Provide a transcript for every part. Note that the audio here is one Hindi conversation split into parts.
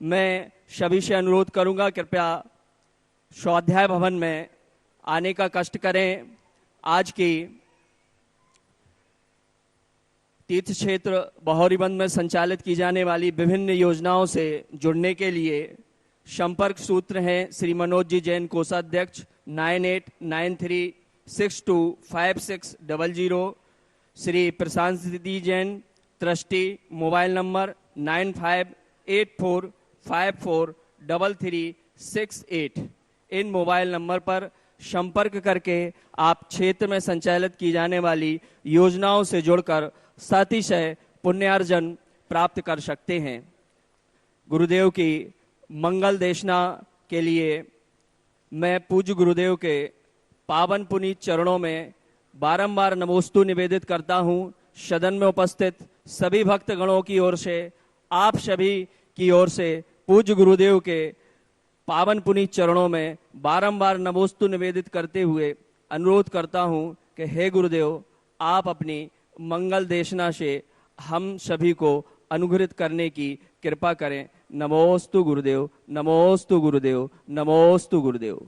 मैं सभी से अनुरोध करूंगा, कृपया स्वाध्याय भवन में आने का कष्ट करें। आज की तीर्थ क्षेत्र बहोरीबंद में संचालित की जाने वाली विभिन्न योजनाओं से जुड़ने के लिए संपर्क सूत्र हैं श्री मनोज जी जैन, कोषाध्यक्ष 9893625600, Shri Prashant ji Jain, trustee, mobile number 9584543368। इन मोबाइल नंबर पर संपर्क करके आप क्षेत्र में संचालित की जाने वाली योजनाओं से जुड़कर अतिशय पुण्यार्जन प्राप्त कर सकते हैं। गुरुदेव की मंगल देशना के लिए मैं पूज्य गुरुदेव के पावन पुनीत चरणों में बारंबार नमोस्तु निवेदित करता हूं। सदन में उपस्थित सभी भक्तगणों की ओर से, आप सभी की ओर से पूज्य गुरुदेव के पावन पुनीत चरणों में बारंबार नमोस्तु निवेदित करते हुए अनुरोध करता हूं कि हे गुरुदेव, आप अपनी मंगल देशना से हम सभी को अनुग्रहित करने की कृपा करें। नमोस्तु गुरुदेव, नमोस्तु गुरुदेव, नमोस्तु गुरुदेव।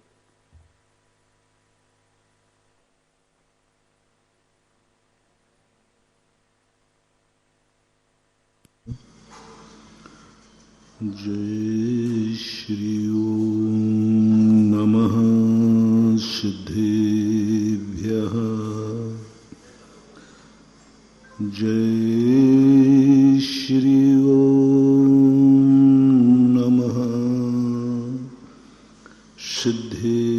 जय श्री ओम नमः सिद्धेभ्यः। जय श्री ओम नमः सिद्धेभ्यः।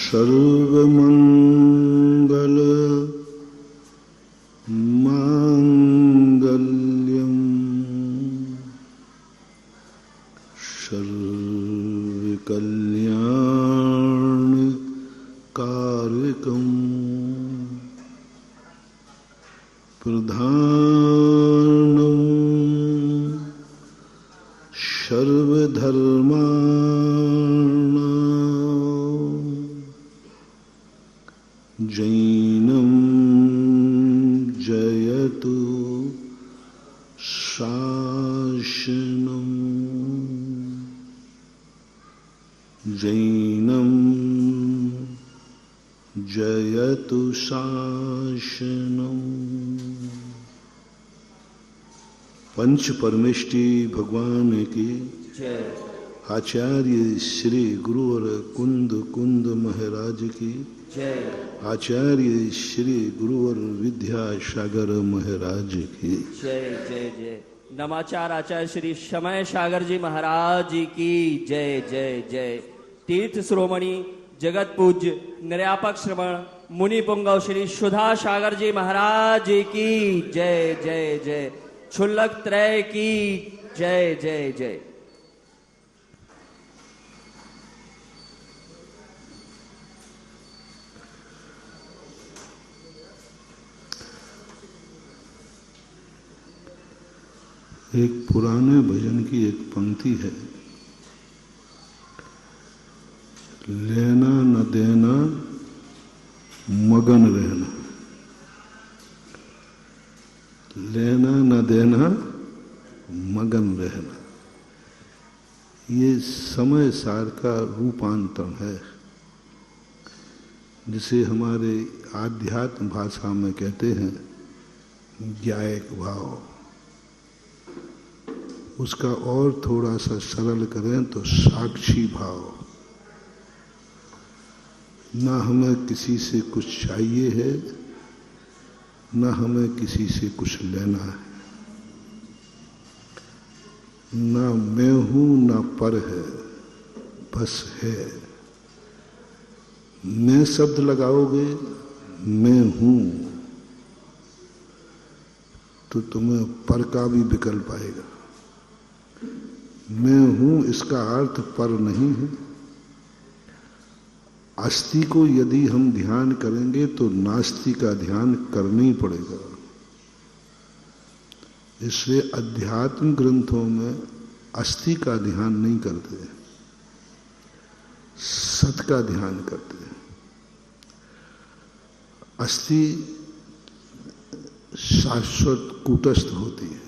सर्वमंगल मांगल्यम सर्वकल्याण कारकम प्रधानम सर्वधर्माणां जैनम जयतु शासनम। जैनम जयतु शासनम। पंच परमेष्टि भगवान की जय। आचार्य श्री गुरुवर कुंद कुंद महाराज की जय। आचार्य श्री गुरुवर विद्यासागर महाराज की जय जय जय। नमाचार आचार्य श्री समय सागर जी महाराज की जय जय जय। तीर्थ श्रोमणी जगत पूज्य निर्यापक श्रवण मुनि पुंगव श्री सुधा सागर जी महाराज की जय जय जय। क्षुल्लक त्रय की जय जय जय। एक पुराने भजन की एक पंक्ति है, लेना न देना मगन रहना। लेना न देना मगन रहना, ये समय सार का रूपांतरण है, जिसे हमारे आध्यात्म भाषा में कहते हैं ज्ञायक भाव। उसका और थोड़ा सा सरल करें तो साक्षी भाव। ना हमें किसी से कुछ चाहिए है, ना हमें किसी से कुछ लेना है। ना मैं हूं ना पर है, बस है। मैं शब्द लगाओगे, मैं हूं, तो तुम्हें पर का भी विकल्प आएगा। मैं हूं इसका अर्थ पर नहीं है। अस्थि को यदि हम ध्यान करेंगे तो नास्ति का ध्यान करना ही पड़ेगा। इसलिए अध्यात्म ग्रंथों में अस्थि का ध्यान नहीं करते, सत का ध्यान करते हैं। अस्थि शाश्वत कूटस्थ होती है,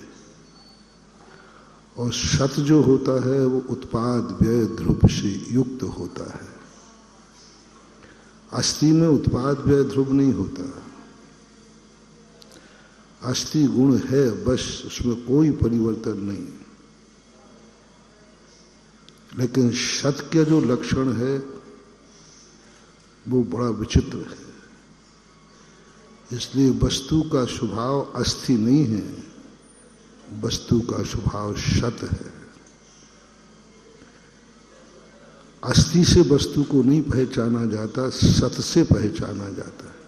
और सत जो होता है वो उत्पाद व्यय ध्रुव से युक्त होता है। अस्थि में उत्पाद व्यय ध्रुव नहीं होता। अस्थि गुण है बस, उसमें कोई परिवर्तन नहीं। लेकिन सत का जो लक्षण है वो बड़ा विचित्र है। इसलिए वस्तु का स्वभाव अस्थि नहीं है, वस्तु का स्वभाव सत है। अस्थि से वस्तु को नहीं पहचाना जाता, सत से पहचाना जाता है।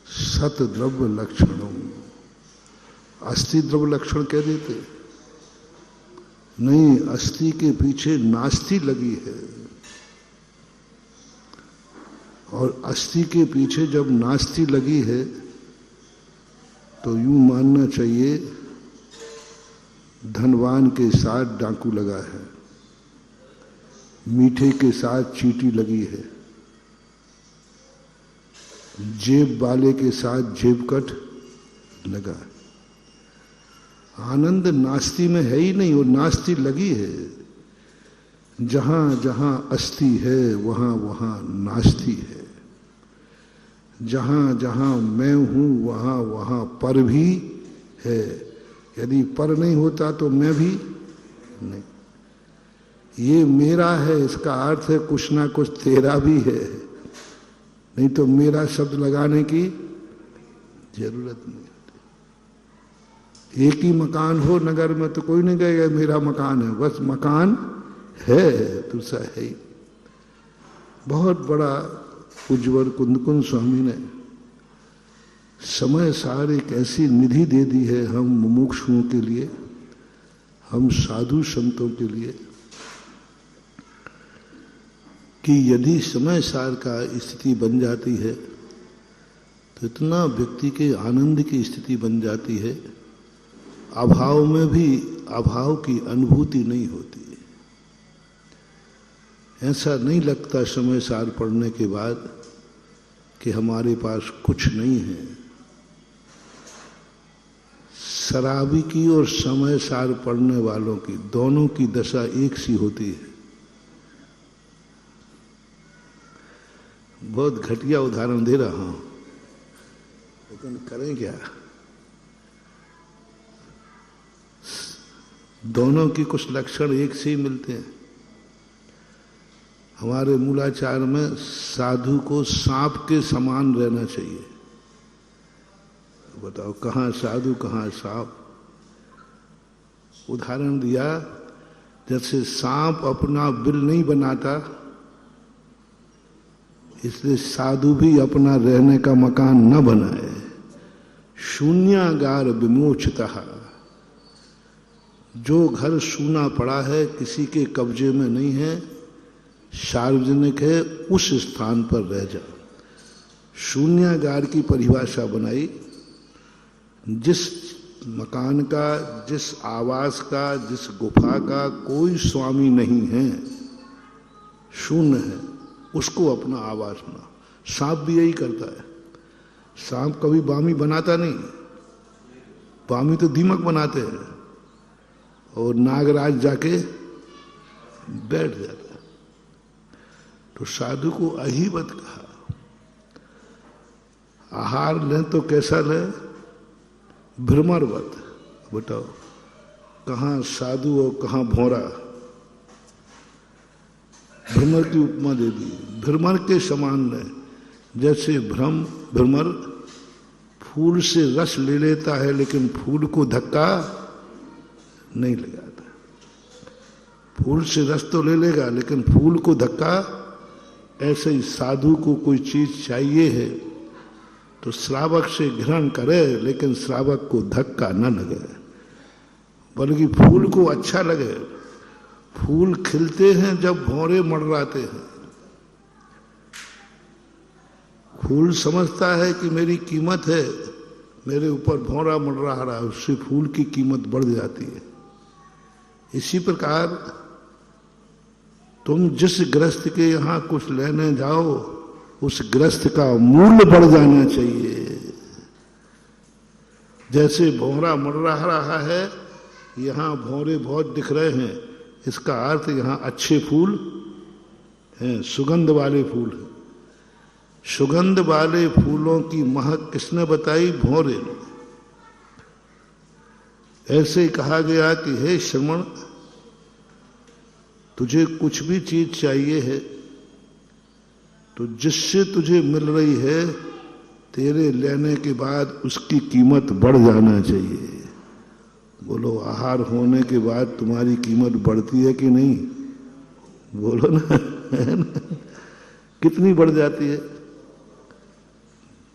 सत द्रव्य लक्षणों, अस्थि द्रव्य लक्षण कह देते नहीं, अस्थि के पीछे नास्ति लगी है, और अस्थि के पीछे जब नास्ति लगी है तो यूं मानना चाहिए धनवान के साथ डाकू लगा है, मीठे के साथ चींटी लगी है, जेब वाले के साथ जेबकट लगा है। आनंद नास्ति में है ही नहीं, वो नास्ति लगी है। जहां जहां अस्थि है वहां वहां नास्ति है। जहां जहां मैं हूं वहां वहां पर भी है। यदि पर नहीं होता तो मैं भी नहीं। ये मेरा है, इसका अर्थ है कुछ ना कुछ तेरा भी है, नहीं तो मेरा शब्द लगाने की जरूरत नहीं। एक ही मकान हो नगर में तो कोई नहीं कहेगा मेरा मकान है, बस मकान है, दूसरा है ही। बहुत बड़ा उज्ज्वल कुंदकुंद स्वामी ने समय सार एक ऐसी निधि दे दी है हम मुमुक्षुओं के लिए, हम साधु संतों के लिए, कि यदि समय सार का स्थिति बन जाती है तो इतना व्यक्ति के आनंद की स्थिति बन जाती है, अभाव में भी अभाव की अनुभूति नहीं होती है। ऐसा नहीं लगता समय सार पढ़ने के बाद कि हमारे पास कुछ नहीं है। शराबी की और समय सार पढ़ने वालों की दोनों की दशा एक सी होती है। बहुत घटिया उदाहरण दे रहा हूं, लेकिन करें क्या, दोनों की कुछ लक्षण एक से ही मिलते हैं। हमारे मूलाचार में साधु को सांप के समान रहना चाहिए। बताओ कहाँ साधु कहाँ सांप। उदाहरण दिया, जैसे सांप अपना बिल नहीं बनाता, इसलिए साधु भी अपना रहने का मकान न बनाए। शून्यागार विमोचतः, जो घर सूना पड़ा है, किसी के कब्जे में नहीं है, सार्वजनिक है, उस स्थान पर रह जा। शून्यागार की परिभाषा बनाई, जिस मकान का, जिस आवास का, जिस गुफा का कोई स्वामी नहीं है, शून्य है, उसको अपना आवास बना। सांप भी यही करता है। सांप कभी बामी बनाता नहीं, बामी तो दीमक बनाते हैं, और नागराज जाके बैठ जाता है। तो साधु को अहीवत कहा। आहार लें तो कैसा लें? भ्रमरवत। बताओ कहाँ साधु और कहाँ भौरा। भ्रमर की उपमा दे दी। भ्रमर के समान लें, जैसे भ्रमर फूल से रस ले लेता है लेकिन फूल को धक्का नहीं लगाता। फूल से रस तो ले लेगा लेकिन फूल को धक्का। ऐसे ही साधु को कोई चीज चाहिए है तो श्रावक से ग्रहण करे, लेकिन श्रावक को धक्का न लगे, बल्कि फूल को अच्छा लगे। फूल खिलते हैं जब भौरे मड़राते हैं। फूल समझता है कि मेरी कीमत है, मेरे ऊपर भौरा मड़रा रहा है, उससे फूल की कीमत बढ़ जाती है। इसी प्रकार तुम जिस गृहस्थ के यहां कुछ लेने जाओ, उस गृहस्थ का मूल्य बढ़ जाना चाहिए। जैसे भौरा मंडरा रहा है, यहाँ भौरे बहुत दिख रहे हैं, इसका अर्थ यहाँ अच्छे फूल हैं, सुगंध वाले फूल हैं। सुगंध वाले फूलों की महक किसने बताई? भौरे ने। ऐसे कहा गया कि हे श्रमण, तुझे कुछ भी चीज चाहिए है तो जिससे तुझे मिल रही है, तेरे लेने के बाद उसकी कीमत बढ़ जाना चाहिए। बोलो, आहार होने के बाद तुम्हारी कीमत बढ़ती है कि नहीं? बोलो ना, है ना? कितनी बढ़ जाती है?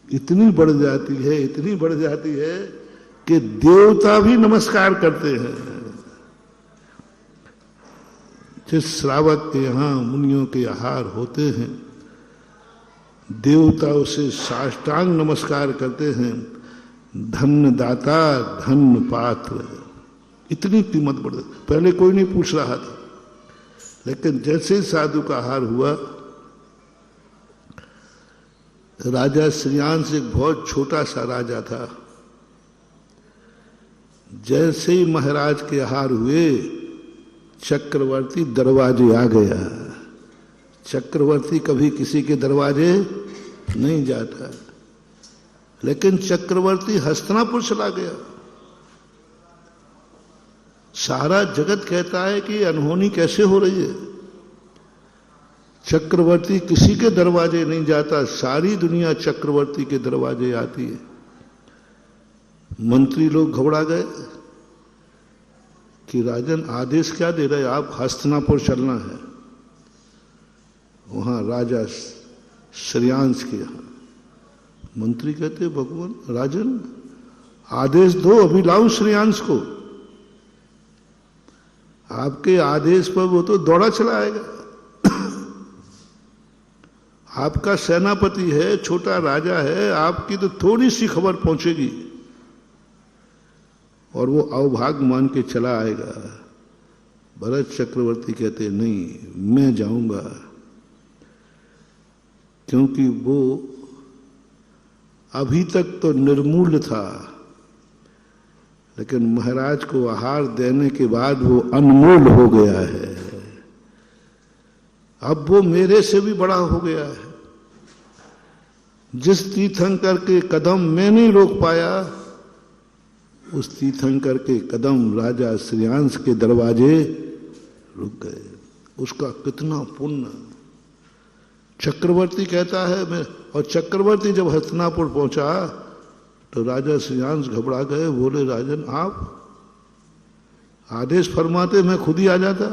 इतनी बढ़ जाती है, इतनी बढ़ जाती है कि देवता भी नमस्कार करते हैं। जिस श्रावक के यहां मुनियों के आहार होते हैं, देवता उसे साष्टांग नमस्कार करते हैं। धन्य दाता, धन्य पात्र। इतनी कीमत बढ़, पहले कोई नहीं पूछ रहा था, लेकिन जैसे साधु का आहार हुआ, राजा श्रेयांश एक बहुत छोटा सा राजा था। जैसे ही महाराज के आहार हुए, चक्रवर्ती दरवाजे आ गया। चक्रवर्ती कभी किसी के दरवाजे नहीं जाता, लेकिन चक्रवर्ती हस्तिनापुर चला गया। सारा जगत कहता है कि अनहोनी कैसे हो रही है। चक्रवर्ती किसी के दरवाजे नहीं जाता, सारी दुनिया चक्रवर्ती के दरवाजे आती है। मंत्री लोग घबरा गए कि राजन आदेश क्या दे रहे, आप हस्तिनापुर चलना है। वहां राजा श्रेयांश के यहां मंत्री कहते, भगवान राजन आदेश दो, अभी लाऊं श्रेयांश को। आपके आदेश पर वो तो दौड़ा चला आएगा। आपका सेनापति है, छोटा राजा है, आपकी तो थोड़ी सी खबर पहुंचेगी और वो अवभाग मान के चला आएगा। भरत चक्रवर्ती कहते, नहीं, मैं जाऊंगा, क्योंकि वो अभी तक तो निर्मूल था, लेकिन महाराज को आहार देने के बाद वो अनमोल हो गया है। अब वो मेरे से भी बड़ा हो गया है। जिस तीर्थंकर के कदम मैं नहीं रोक पाया, उस तीर्थंकर के कदम राजा श्रेयांश के दरवाजे रुक गए। उसका कितना पुण्य। चक्रवर्ती कहता है मैं, और चक्रवर्ती जब हस्तिनापुर पहुंचा तो राजा श्रेयांश घबरा गए, बोले राजन आप आदेश फरमाते, मैं खुद ही आ जाता।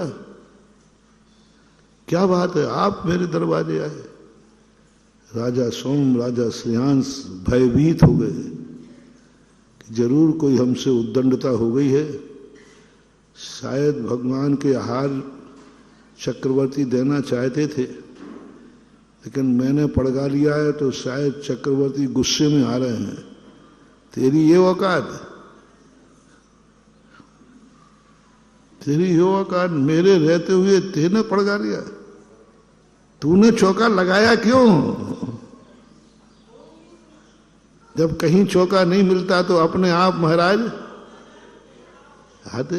क्या बात है, आप मेरे दरवाजे आए। राजा सोम, राजा श्रेयांश भयभीत हो गए कि जरूर कोई हमसे उद्दंडता हो गई है। शायद भगवान के आहार चक्रवर्ती देना चाहते थे, लेकिन मैंने पड़गा लिया है, तो शायद चक्रवर्ती गुस्से में आ रहे हैं। तेरी ये औकात, तेरी ये औकात, मेरे रहते हुए तेने पड़गा लिया। तूने चौका लगाया क्यों? जब कहीं चौका नहीं मिलता तो अपने आप महाराज आते।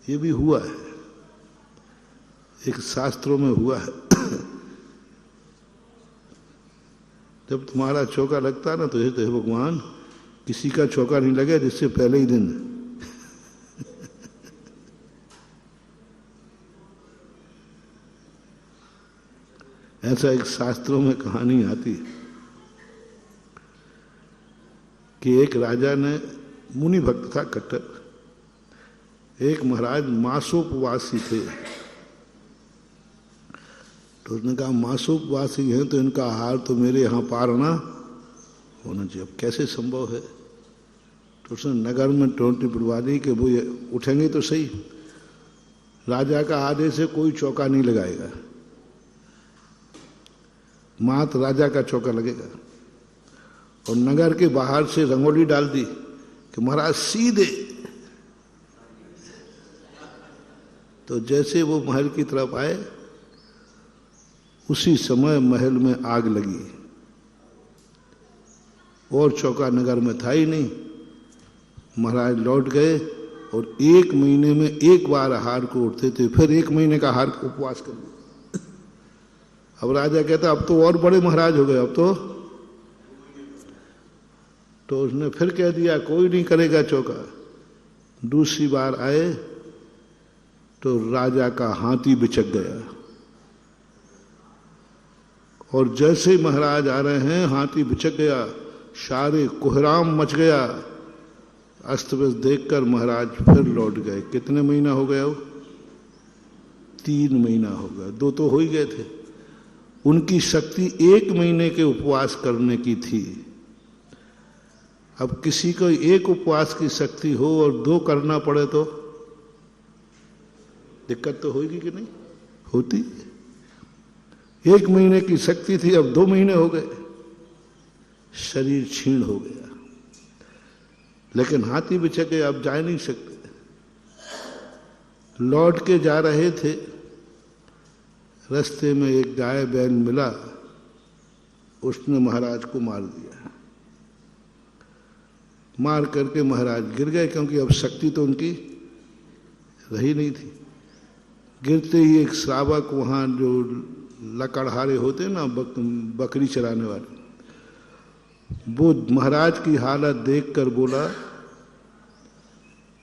ये भी हुआ है, एक शास्त्रों में हुआ है। जब तुम्हारा चौका लगता है ना, तो हे भगवान, किसी का चौका नहीं लगे जिससे पहले ही दिन। ऐसा एक शास्त्रों में कहानी आती है कि एक राजा ने, मुनि भक्त था कट्टर, एक महाराज मासोपवासी थे। तो उसने कहा मासोपवासी हैं तो इनका आहार तो मेरे यहाँ पार ना होना चाहिए। अब कैसे संभव है? तो उसने नगर में टोंटी पिटवा दी कि वो उठेंगे तो सही, राजा का आदेश है कोई चौका नहीं लगाएगा, मात्र राजा का चौका लगेगा। और नगर के बाहर से रंगोली डाल दी कि महाराज सीधे। तो जैसे वो महल की तरफ आए, उसी समय महल में आग लगी और चौका नगर में था ही नहीं। महाराज लौट गए और 1 महीने में एक बार आहार को उठते थे, फिर 1 महीने का आहार उपवास कर लिया। अब राजा कहता अब तो और बड़े महाराज हो गए, अब तो उसने फिर कह दिया कोई नहीं करेगा चौका। दूसरी बार आए तो राजा का हाथी बिचक गया, और जैसे ही महाराज आ रहे हैं हाथी बिचक गया, सारे कोहराम मच गया। अस्त व्यस्त देखकर महाराज फिर लौट गए। कितने महीना हो गया वो? 3 महीना हो गया, 2 तो हो ही गए थे। उनकी शक्ति 1 महीने के उपवास करने की थी। अब किसी को 1 उपवास की शक्ति हो और 2 करना पड़े तो दिक्कत तो होगी कि नहीं होती? 1 महीने की शक्ति थी, अब 2 महीने हो गए, शरीर क्षीण हो गया। लेकिन हाथी बिचक गए, अब जा नहीं सकते। लौट के जा रहे थे, रास्ते में एक गाय बैल मिला, उसने महाराज को मार दिया। मार करके महाराज गिर गए, क्योंकि अब शक्ति तो उनकी रही नहीं थी। गिरते ही एक श्रावक वहां जो लकड़हारे होते ना, बकरी चराने वाले, वो महाराज की हालत देखकर बोला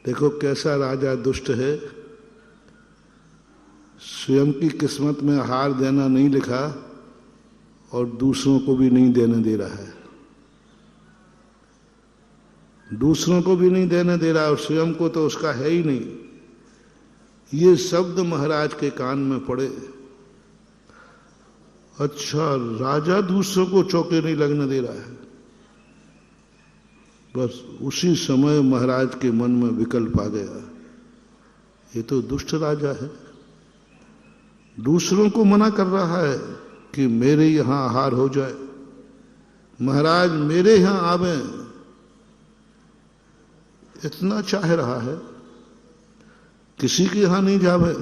देखो कैसा राजा दुष्ट है, स्वयं की किस्मत में हार देना नहीं लिखा और दूसरों को भी नहीं देने दे रहा है। दूसरों को भी नहीं देने दे रहा और स्वयं को तो उसका है ही नहीं। ये शब्द महाराज के कान में पड़े। अच्छा, राजा दूसरों को चौके नहीं लगने दे रहा है। बस उसी समय महाराज के मन में विकल्प आ गया, ये तो दुष्ट राजा है, दूसरों को मना कर रहा है कि मेरे यहां आहार हो जाए, महाराज मेरे यहां आवे, इतना चाह रहा है, किसी के यहां नहीं जावे।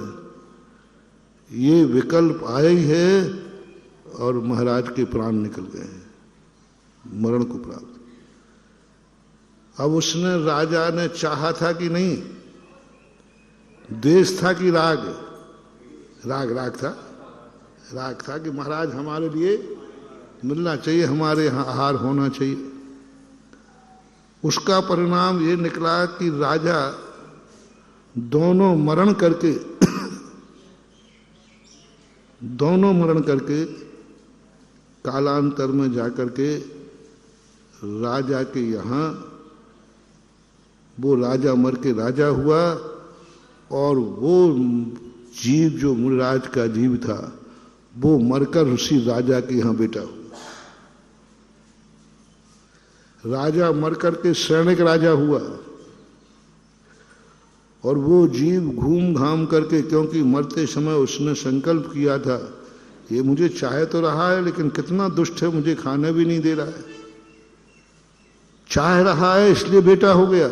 ये विकल्प आया ही है और महाराज के प्राण निकल गए, मरण को प्राप्त। अब उसने, राजा ने चाहा था कि नहीं, द्वेष था कि राग? राग था कि महाराज हमारे लिए मिलना चाहिए, हमारे यहां आहार होना चाहिए। उसका परिणाम ये निकला कि राजा दोनों मरण करके कालांतर में जाकर के राजा के यहां, वो राजा मर के राजा हुआ और वो जीव जो मुनिराज का जीव था वो मरकर उसी राजा के यहां बेटा हुआ। राजा मर करके सैनिक राजा हुआ और वो जीव घूम घाम करके, क्योंकि मरते समय उसने संकल्प किया था ये मुझे चाहे तो रहा है लेकिन कितना दुष्ट है, मुझे खाने भी नहीं दे रहा है, चाह रहा है इसलिए बेटा हो गया।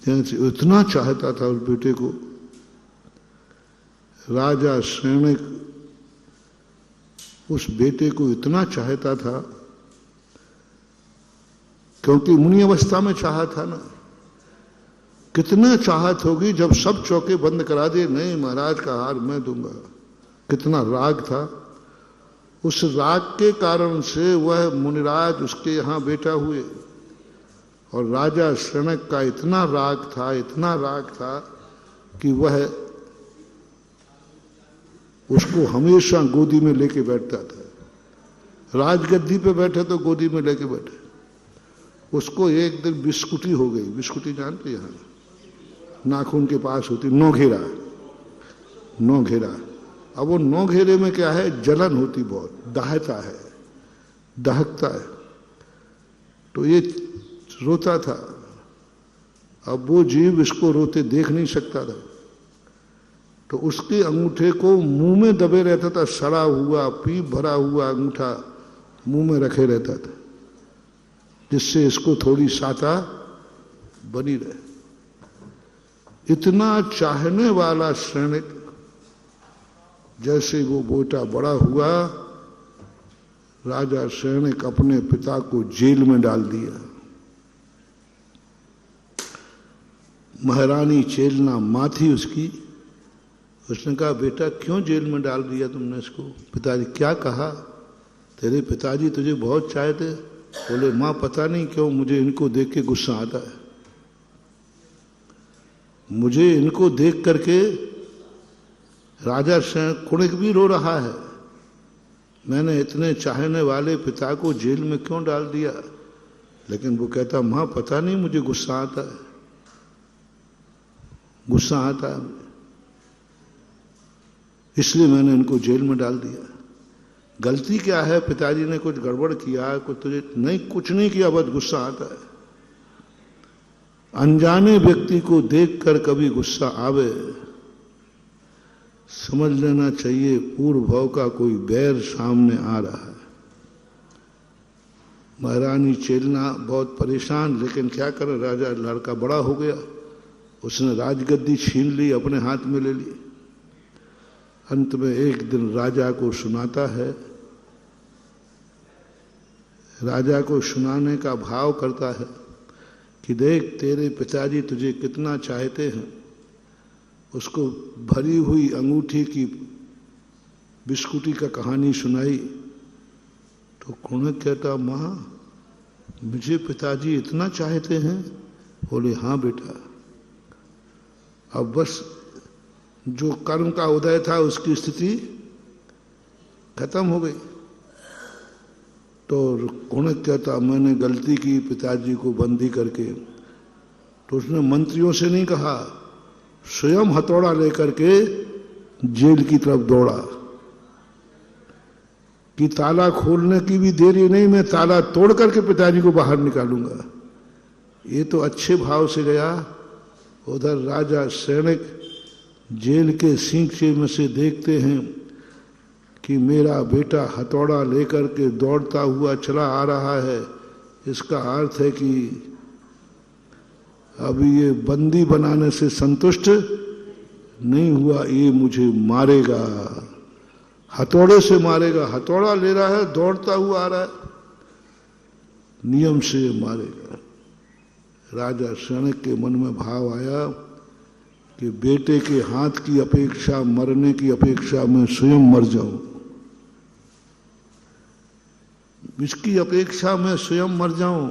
इतना चाहता था उस बेटे को। राजा सैनिक उस बेटे को इतना चाहता था, क्योंकि मुनि अवस्था में चाहा था ना। कितना चाहत होगी जब सब चौके बंद करा दिए, नहीं महाराज का हार मैं दूंगा। कितना राग था। उस राग के कारण से वह मुनिराज उसके यहां बेटा हुए और राजा सनक का इतना राग था कि वह उसको हमेशा गोदी में लेके बैठता था। राजगद्दी पे बैठे तो गोदी में लेके बैठे। उसको एक दिन बिस्कुटी हो गई। बिस्कुटी जानते यहां नाखून के पास होती, नौघेरा। अब वो नौघेरे में क्या है, जलन होती, बहुत दहकता है। तो ये रोता था। अब वो जीव इसको रोते देख नहीं सकता था, तो उसके अंगूठे को मुंह में दबे रहता था। सड़ा हुआ, पीप भरा हुआ अंगूठा मुंह में रखे रहता था, जिससे इसको थोड़ी साता बनी रहे। इतना चाहने वाला सैनिक, जैसे वो बेटा बड़ा हुआ, राजा सैनिक अपने पिता को जेल में डाल दिया। महारानी चेलना माँ थी उसकी। उसने कहा, बेटा क्यों जेल में डाल दिया तुमने इसको? पिताजी, क्या कहा? तेरे पिताजी तुझे बहुत चाहते। बोले, माँ पता नहीं क्यों मुझे इनको देख के गुस्सा आता है। मुझे इनको देख करके राजा कुणिक भी रो रहा है। मैंने इतने चाहने वाले पिता को जेल में क्यों डाल दिया? लेकिन वो कहता, माँ पता नहीं मुझे गुस्सा आता है, गुस्सा आता है, इसलिए मैंने इनको जेल में डाल दिया। गलती क्या है? पिताजी ने कुछ गड़बड़ किया? कुछ तुझे नहीं, कुछ नहीं किया, बस गुस्सा आता है। अनजाने व्यक्ति को देखकर कभी गुस्सा आवे, समझ लेना चाहिए पूर्व भाव का कोई बैर सामने आ रहा है। महारानी चेलना बहुत परेशान, लेकिन क्या करे, राजा लड़का बड़ा हो गया, उसने राजगद्दी छीन ली, अपने हाथ में ले ली। अंत में एक दिन राजा को सुनाता है, राजा को सुनाने का भाव करता है कि देख तेरे पिताजी तुझे कितना चाहते हैं। उसको भरी हुई अंगूठी की बिस्कुटी का कहानी सुनाई तो कुणक कहता, माँ मुझे पिताजी इतना चाहते हैं? बोले, हाँ बेटा। अब बस जो कर्म का उदय था उसकी स्थिति खत्म हो गई। तो कुणक कहता, मैंने गलती की पिताजी को बंदी करके। तो उसने मंत्रियों से नहीं कहा, स्वयं हथौड़ा लेकर के जेल की तरफ दौड़ा कि ताला खोलने की भी देरी नहीं, मैं ताला तोड़ करके पिताजी को बाहर निकालूंगा। ये तो अच्छे भाव से गया। उधर राजा सैनिक जेल के सींचे में से देखते हैं कि मेरा बेटा हथौड़ा लेकर के दौड़ता हुआ चला आ रहा है। इसका अर्थ है कि अभी ये बंदी बनाने से संतुष्ट नहीं हुआ, ये मुझे मारेगा, हथौड़े से मारेगा। हथौड़ा ले रहा है, दौड़ता हुआ आ रहा है, नियम से मारेगा। राजा सैनिक के मन में भाव आया कि बेटे के हाथ की अपेक्षा, मरने की अपेक्षा मैं स्वयं मर जाऊं, इसकी अपेक्षा मैं स्वयं मर जाऊं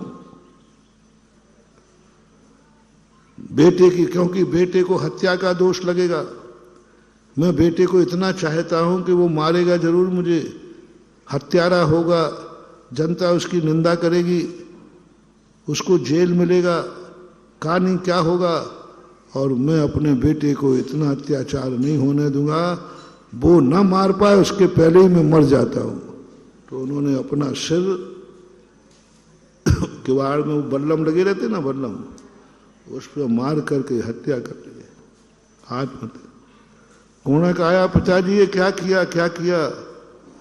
बेटे की, क्योंकि बेटे को हत्या का दोष लगेगा। मैं बेटे को इतना चाहता हूं कि वो मारेगा जरूर मुझे, हत्यारा होगा, जनता उसकी निंदा करेगी, उसको जेल मिलेगा, कहानी क्या होगा, और मैं अपने बेटे को इतना अत्याचार नहीं होने दूंगा, वो न मार पाए उसके पहले ही मैं मर जाता हूं। तो उन्होंने अपना सिर किवाड़ में वो बल्लम लगे रहते ना, बल्लम, उस पर मार करके हत्या कर ली, हाथ में। कुणक आया, पिताजी ये क्या किया, क्या किया?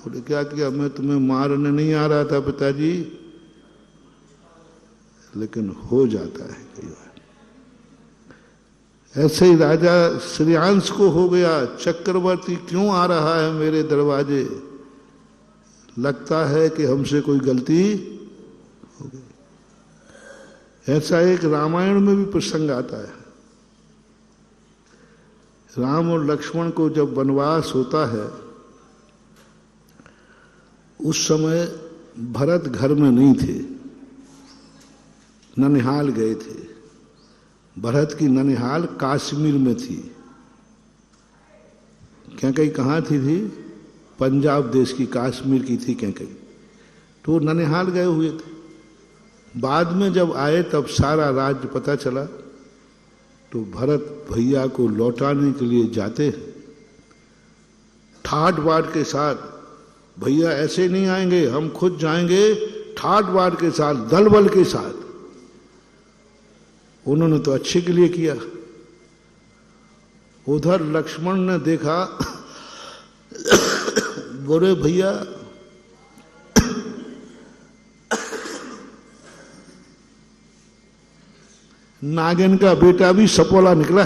बोले, क्या किया? मैं तुम्हें मारने नहीं आ रहा था पिताजी, लेकिन हो जाता है कई बार। ऐसे ही राजा श्रेयांश को हो गया, चक्रवर्ती क्यों आ रहा है मेरे दरवाजे? लगता है कि हमसे कोई गलती हो गई। ऐसा एक रामायण में भी प्रसंग आता है। राम और लक्ष्मण को जब वनवास होता है, उस समय भरत घर में नहीं थे, ननिहाल गए थे। भरत की ननिहाल कश्मीर में थी। क्या कहीं कहाँ थी? पंजाब देश की, कश्मीर की थी क्या कहीं। तो ननिहाल गए हुए थे। बाद में जब आए तब सारा राज्य पता चला। तो भरत भैया को लौटाने के लिए जाते हैं, ठाट बाट के साथ। भैया ऐसे नहीं आएंगे, हम खुद जाएंगे, ठाट बाट के साथ, दल बल के साथ। उन्होंने तो अच्छे के लिए किया। उधर लक्ष्मण ने देखा, बोले भैया नागिन का बेटा भी सपोला निकला।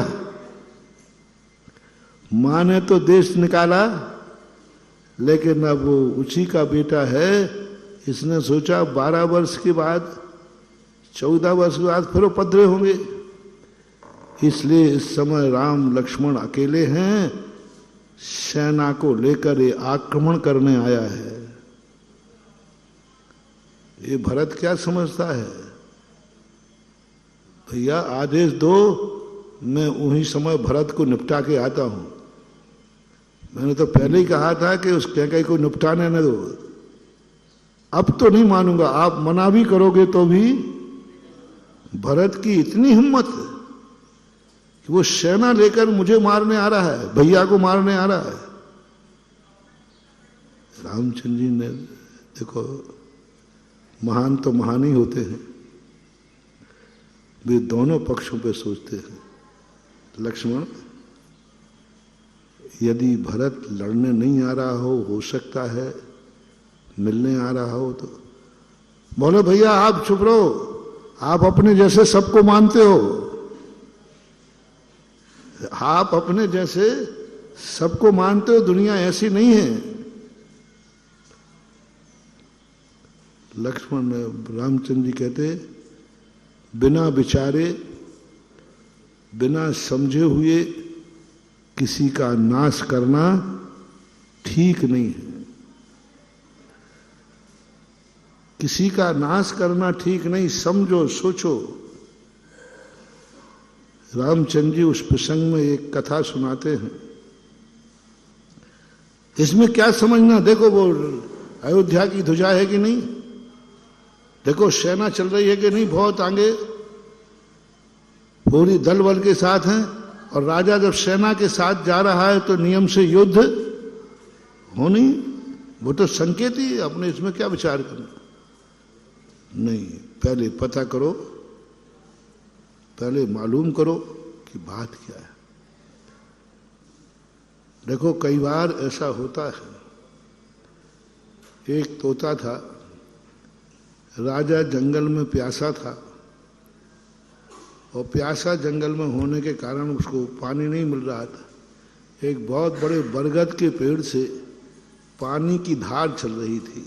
मां ने तो देश निकाला, लेकिन अब वो उसी का बेटा है। इसने सोचा 12 वर्ष के बाद, 14 वर्ष के बाद फिर उपद्रव होंगे, इसलिए इस समय राम लक्ष्मण अकेले हैं, सेना को लेकर ये आक्रमण करने आया है। ये भरत क्या समझता है? भैया आदेश दो, मैं उन्हीं समय भरत को निपटा के आता हूं। मैंने तो पहले ही कहा था कि उस कैकेयी को निपटाने न दो। अब तो नहीं मानूंगा, आप मना भी करोगे तो भी। भरत की इतनी हिम्मत कि वो सेना लेकर मुझे मारने आ रहा है, भैया को मारने आ रहा है। रामचंद्र जी ने देखो, महान तो महान ही होते हैं, वे दोनों पक्षों पे सोचते हैं। लक्ष्मण, यदि भरत लड़ने नहीं आ रहा हो सकता है मिलने आ रहा हो तो। बोलो भैया आप चुप रहो, आप अपने जैसे सबको मानते हो, आप अपने जैसे सबको मानते हो, दुनिया ऐसी नहीं है। लक्ष्मण रामचंद्र जी कहते, बिना विचारे बिना समझे हुए किसी का नाश करना ठीक नहीं है। किसी का नाश करना ठीक नहीं, समझो सोचो। रामचंद्र जी उस प्रसंग में एक कथा सुनाते हैं। इसमें क्या समझना, देखो वो अयोध्या की ध्वजा है कि नहीं, देखो सेना चल रही है कि नहीं, बहुत आगे पूरी दल बल के साथ हैं। और राजा जब सेना के साथ जा रहा है तो नियम से युद्ध हो नहीं, वो तो संकेत ही, अपने इसमें क्या विचार करना। नहीं, पहले पता करो, पहले मालूम करो कि बात क्या है। देखो कई बार ऐसा होता है, एक तोता था, राजा जंगल में प्यासा था और प्यासा जंगल में होने के कारण उसको पानी नहीं मिल रहा था। एक बहुत बड़े बरगद के पेड़ से पानी की धार चल रही थी,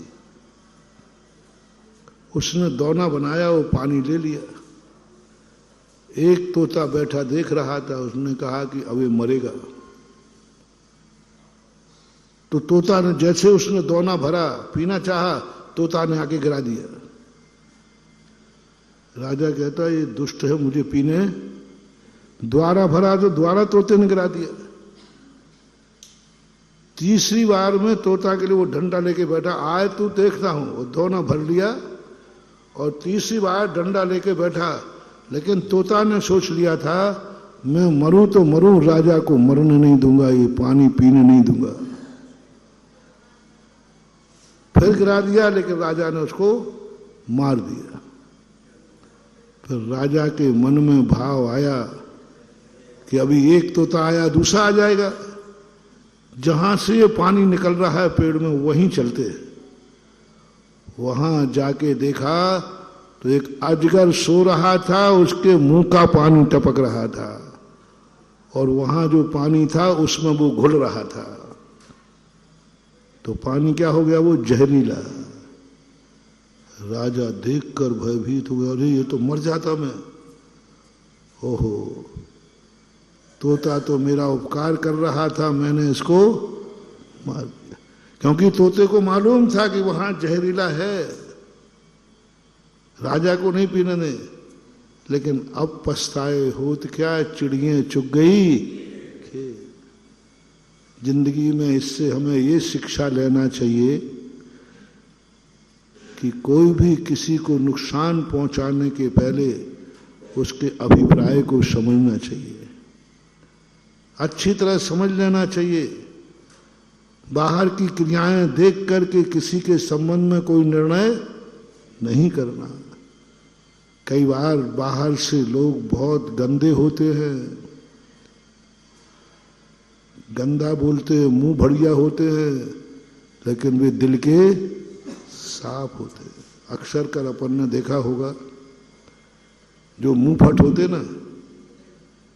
उसने दोना बनाया, वो पानी ले लिया। एक तोता बैठा देख रहा था, उसने कहा कि अब ये मरेगा। तो तोता ने, जैसे उसने दोना भरा, पीना चाहा, तोता ने आके गिरा दिया। राजा कहता है ये दुष्ट है, मुझे पीने, द्वारा भरा तो द्वारा तोते ने गिरा दिया। तीसरी बार में तोता के लिए वो डंडा लेके बैठा, आए तू देखता हूं, वो दोना भर लिया और तीसरी बार डंडा लेके बैठा। लेकिन तोता ने सोच लिया था मैं मरूं तो मरूं, राजा को मरने नहीं दूंगा, ये पानी पीने नहीं दूंगा। फिर गिरा दिया, लेकिन राजा ने उसको मार दिया। फिर राजा के मन में भाव आया कि अभी एक तोता आया, दूसरा आ जाएगा, जहां से ये पानी निकल रहा है पेड़ में वहीं चलते। वहां जाके देखा तो एक अजगर सो रहा था, उसके मुंह का पानी टपक रहा था और वहां जो पानी था उसमें वो घुल रहा था। तो पानी क्या हो गया, वो जहरीला। राजा देखकर भयभीत हुआ, अरे ये तो मर जाता मैं। ओहो, तोता तो मेरा उपकार कर रहा था, मैंने इसको मार दिया। क्योंकि तोते को मालूम था कि वहां जहरीला है, राजा को नहीं पीने दे। लेकिन अब पछताए होत क्या, चिड़ियां चुग गई। जिंदगी में इससे हमें ये शिक्षा लेना चाहिए कि कोई भी किसी को नुकसान पहुंचाने के पहले उसके अभिप्राय को समझना चाहिए, अच्छी तरह समझ लेना चाहिए। बाहर की क्रियाएं देख करके किसी के संबंध में कोई निर्णय नहीं करना। कई बार बाहर से लोग बहुत गंदे होते हैं, गंदा बोलते हैं, मुंह बढ़िया होते हैं, लेकिन वे दिल के साफ होते हैं। अक्सर कर अपन ने देखा होगा, जो मुंह फट होते ना,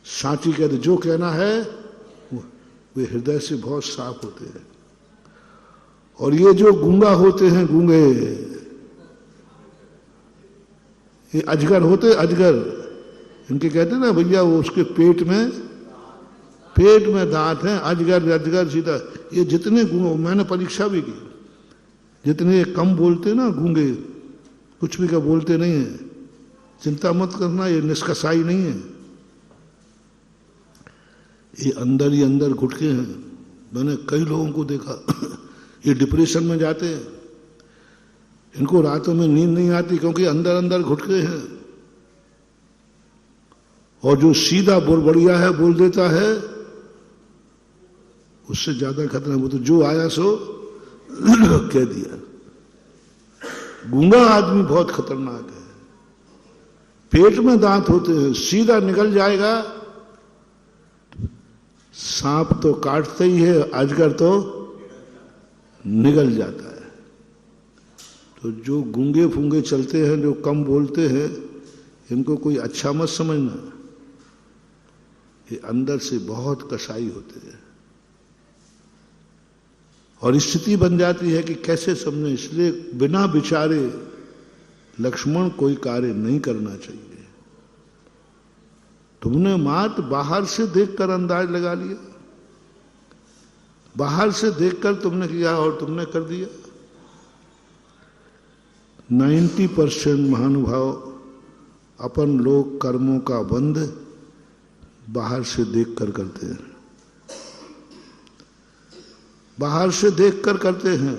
सांची कहते, जो कहना है वे हृदय से बहुत साफ होते हैं। और ये जो गूंगा होते हैं, गूंगे, ये अजगर होते, अजगर, इनके कहते हैं ना भैया, वो उसके पेट में दांत हैं, अजगर अजगर सीधा। ये जितने मैंने परीक्षा भी की, जितने कम बोलते ना गूंगे, कुछ भी का बोलते नहीं है, चिंता मत करना, ये निष्कसाई नहीं है, ये अंदर ही अंदर घुटके हैं। मैंने कई लोगों को देखा ये डिप्रेशन में जाते हैं, इनको रातों में नींद नहीं आती क्योंकि अंदर अंदर घुटके हैं। और जो सीधा बढ़िया है बोल देता है, उससे ज्यादा खतरा। वो तो जो आया सो कह दिया। गूंगा आदमी बहुत खतरनाक है। पेट में दांत होते हैं, सीधा निकल जाएगा। सांप तो काटता ही है, अजगर तो निगल जाता है। तो जो गूंगे फूंगे चलते हैं, जो कम बोलते हैं, इनको कोई अच्छा मत समझना, ये अंदर से बहुत कसाई होते हैं। और स्थिति बन जाती है कि कैसे समझे। इसलिए बिना विचारे लक्ष्मण कोई कार्य नहीं करना चाहिए। तुमने मात्र बाहर से देखकर अंदाज लगा लिया, बाहर से देखकर तुमने किया और तुमने कर दिया। 90% महानुभाव अपन लोग कर्मों का बंध बाहर से देखकर करते हैं, बाहर से देखकर करते हैं,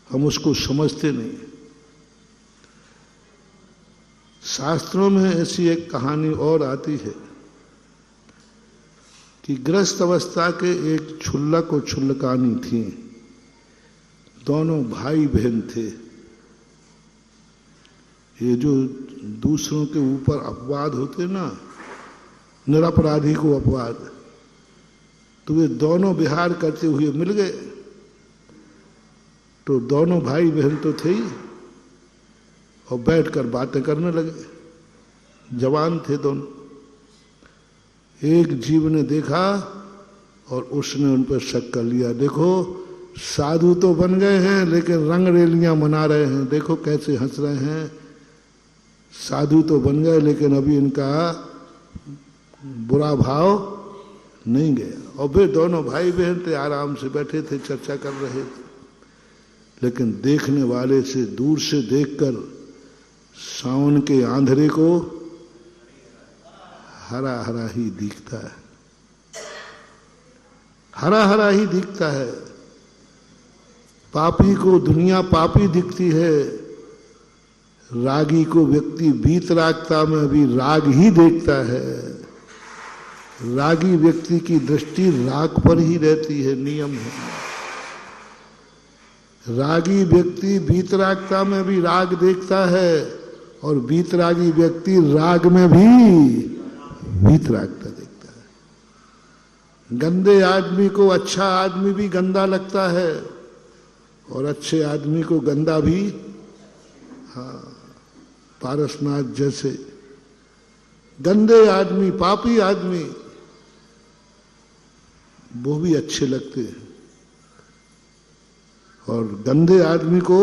हम उसको समझते नहीं। शास्त्रों में ऐसी एक कहानी और आती है कि गृहस्थ अवस्था के एक क्षुल्लक और क्षुल्लकानी थी, दोनों भाई बहन थे। ये जो दूसरों के ऊपर अपवाद होते ना, निरपराधी को अपवाद, तो वे दोनों विहार करते हुए मिल गए। तो दोनों भाई बहन तो थे ही, और बैठकर बातें करने लगे। जवान थे दोनों। एक जीव ने देखा और उसने उन पर शक कर लिया, देखो साधु तो बन गए हैं लेकिन रंग रेलियां मना रहे हैं, देखो कैसे हंस रहे हैं। साधु तो बन गए लेकिन अभी इनका बुरा भाव नहीं गया। और फिर दोनों भाई बहन थे, आराम से बैठे थे, चर्चा कर रहे थे। लेकिन देखने वाले से दूर से देखकर सावन के आंधरे को हरा हरा ही दिखता है, हरा हरा ही दिखता है। पापी को दुनिया पापी दिखती है, रागी को व्यक्ति वीतरागता में भी राग ही देखता है। रागी व्यक्ति की दृष्टि राग पर ही रहती है, नियम है। रागी व्यक्ति वीतरागता में भी राग देखता है, और वीतरागी व्यक्ति राग में भी वीतरागता देखता है। गंदे आदमी को अच्छा आदमी भी गंदा लगता है, और अच्छे आदमी को गंदा भी। हाँ, पारसनाथ जैसे गंदे आदमी, पापी आदमी, वो भी अच्छे लगते हैं, और गंदे आदमी को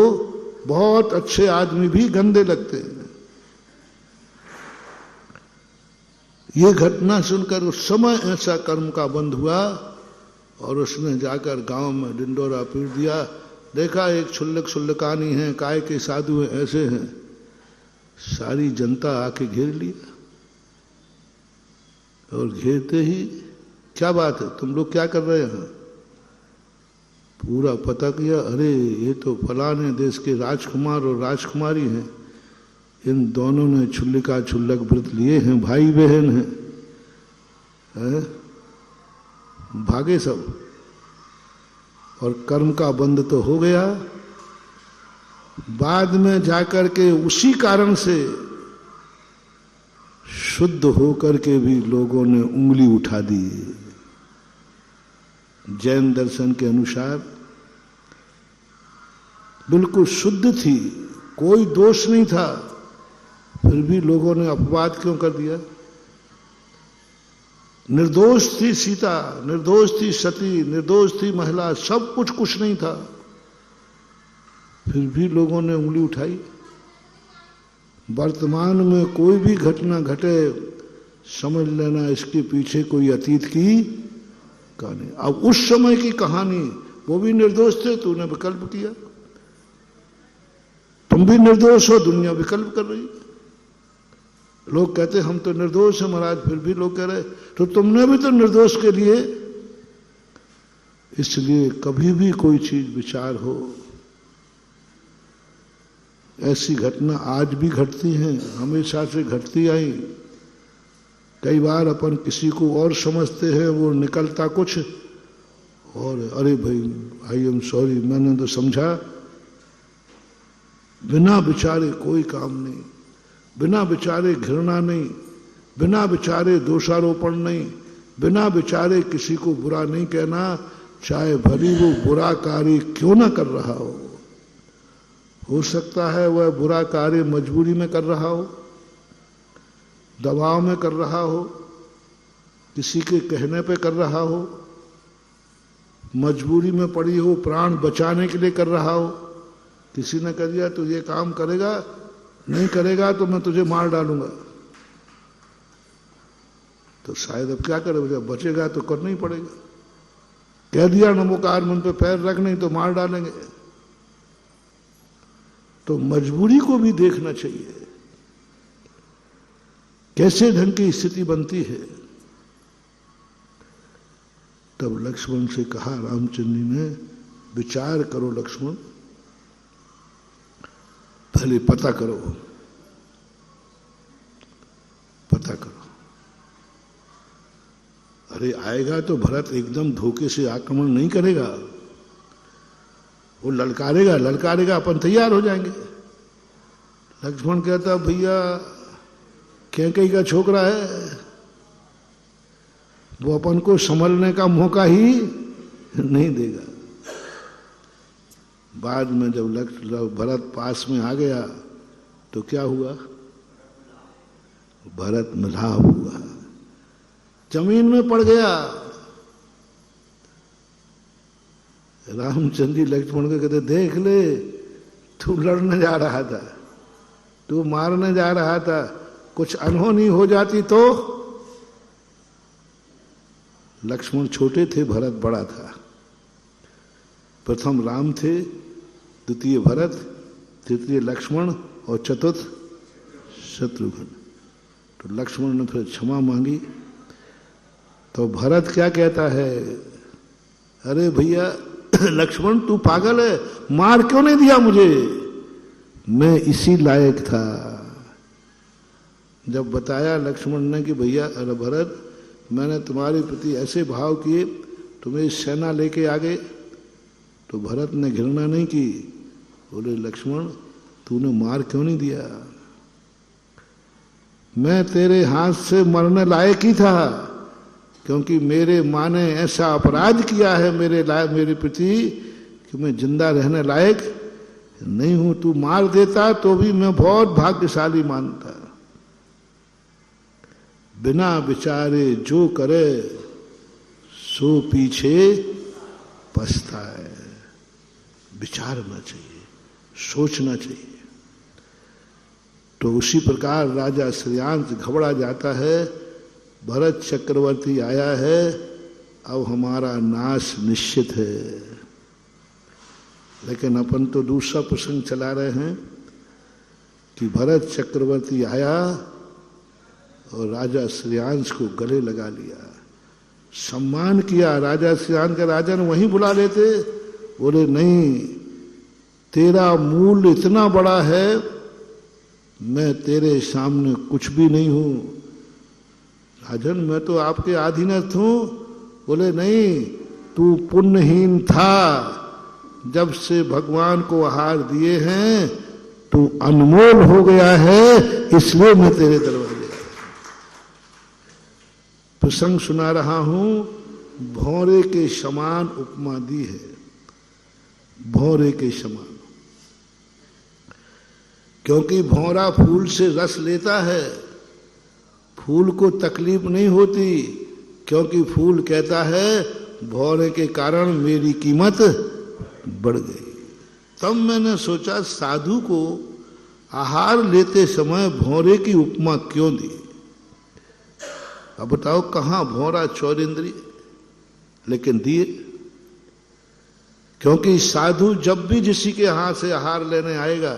बहुत अच्छे आदमी भी गंदे लगते हैं। ये घटना सुनकर उस समय ऐसा कर्म का बंध हुआ, और उसने जाकर गांव में डिंडोरा पीट दिया। देखा एक क्षुल्लक क्षुल्लकानी है, काय के साधु हैं, ऐसे हैं। सारी जनता आके घेर लिया, और घेरते ही क्या बात है, तुम लोग क्या कर रहे हैं? पूरा पता किया, अरे ये तो फलाने देश के राजकुमार और राजकुमारी हैं, इन दोनों ने क्षुल्लिका क्षुल्लक व्रत लिए हैं, भाई बहन हैं। भागे सब, और कर्म का बंध तो हो गया। बाद में जाकर के उसी कारण से शुद्ध होकर के भी लोगों ने उंगली उठा दी। जैन दर्शन के अनुसार बिल्कुल शुद्ध थी, कोई दोष नहीं था, फिर भी लोगों ने अपवाद क्यों कर दिया? निर्दोष थी सीता, निर्दोष थी सती, निर्दोष थी महिला, सब कुछ नहीं था, फिर भी लोगों ने उंगली उठाई। वर्तमान में कोई भी घटना घटे, समझ लेना इसके पीछे कोई अतीत की कहानी। अब उस समय की कहानी, वो भी निर्दोष थे, तूने विकल्प किया। तुम भी निर्दोष हो, दुनिया विकल्प कर रही है। लोग कहते हम तो निर्दोष हैं महाराज, फिर भी लोग कह रहे तो तुमने भी तो निर्दोष के लिए। इसलिए कभी भी कोई चीज विचार हो, ऐसी घटना आज भी घटती हैं, हमेशा से घटती आई। कई बार अपन किसी को और समझते हैं, वो निकलता कुछ और, अरे भाई आई एम सॉरी, मैंने तो समझा। बिना विचारे कोई काम नहीं, बिना विचारे घृणा नहीं, बिना विचारे दोषारोपण नहीं, बिना विचारे किसी को बुरा नहीं कहना, चाहे भली वो बुरा कार्य क्यों ना कर रहा हो सकता है वह बुरा कार्य मजबूरी में कर रहा हो, दबाव में कर रहा हो, किसी के कहने पे कर रहा हो, मजबूरी में पड़ी हो, प्राण बचाने के लिए कर रहा हो। किसी ने कह दिया तू ये काम करेगा, नहीं करेगा तो मैं तुझे मार डालूंगा, तो शायद अब क्या करे, जब बचेगा तो करना ही पड़ेगा। कह दिया नमोकार मन पे पैर रख, नहीं तो मार डालेंगे। तो मजबूरी को भी देखना चाहिए, कैसे ढंग की स्थिति बनती है। तब लक्ष्मण से कहा रामचंद्र जी ने, विचार करो लक्ष्मण, पहले पता करो, पता करो। अरे आएगा तो भरत एकदम धोखे से आक्रमण नहीं करेगा, वो ललकारेगा, ललकारेगा, अपन तैयार हो जाएंगे। लक्ष्मण कहता भैया कैकेयी का छोकरा है, वो अपन को संभलने का मौका ही नहीं देगा। बाद में जब भरत पास में आ गया तो क्या हुआ, भरत मिलाप हुआ, जमीन में पड़ गया। रामचंद्र जी लक्ष्मण को कहते देख ले, तू लड़ने जा रहा था, तू मारने जा रहा था, कुछ अनहोनी हो जाती तो। लक्ष्मण छोटे थे, भरत बड़ा था। प्रथम राम थे, द्वितीय भरत, तृतीय लक्ष्मण और चतुर्थ शत्रुघ्न। तो लक्ष्मण ने फिर क्षमा मांगी। तो भरत क्या कहता है, अरे भैया लक्ष्मण तू पागल है, मार क्यों नहीं दिया मुझे, मैं इसी लायक था। जब बताया लक्ष्मण ने कि भैया अरे भरत मैंने तुम्हारे प्रति ऐसे भाव किए, तुम्हें सेना लेके आ गए, तो भरत ने घृणा नहीं की, बोले लक्ष्मण तूने मार क्यों नहीं दिया, मैं तेरे हाथ से मरने लायक ही था, क्योंकि मेरे माँ ने ऐसा अपराध किया है मेरे प्रति कि मैं जिंदा रहने लायक नहीं हूं। तू मार देता तो भी मैं बहुत भाग्यशाली मानता। बिना विचारे जो करे सो पीछे पछताए। विचारना चाहिए, सोचना चाहिए। तो उसी प्रकार राजा श्रेयांश घबरा जाता है, भरत चक्रवर्ती आया है, अब हमारा नाश निश्चित है। लेकिन अपन तो दूसरा प्रसंग चला रहे हैं कि भरत चक्रवर्ती आया और राजा श्रेयांश को गले लगा लिया, सम्मान किया। राजा श्रेयांश का राजा ने वहीं बुला लेते, बोले नहीं तेरा मूल इतना बड़ा है, मैं तेरे सामने कुछ भी नहीं हूं, राजन मैं तो आपके अधीनस्थ हूं। बोले नहीं तू पुण्यहीन था, जब से भगवान को आहार दिए हैं तू अनमोल हो गया है, इसलिए मैं तेरे दरबार में प्रसंग सुना रहा हूं। भौरे के समान उपमा दी है, भौरे के समान, क्योंकि भौरा फूल से रस लेता है, फूल को तकलीफ नहीं होती, क्योंकि फूल कहता है भौरे के कारण मेरी कीमत बढ़ गई। तब मैंने सोचा साधु को आहार लेते समय भौरे की उपमा क्यों दी। अब बताओ कहां भौरा चौरिंद्री, लेकिन दिए। क्योंकि साधु जब भी किसी के हाथ से आहार लेने आएगा,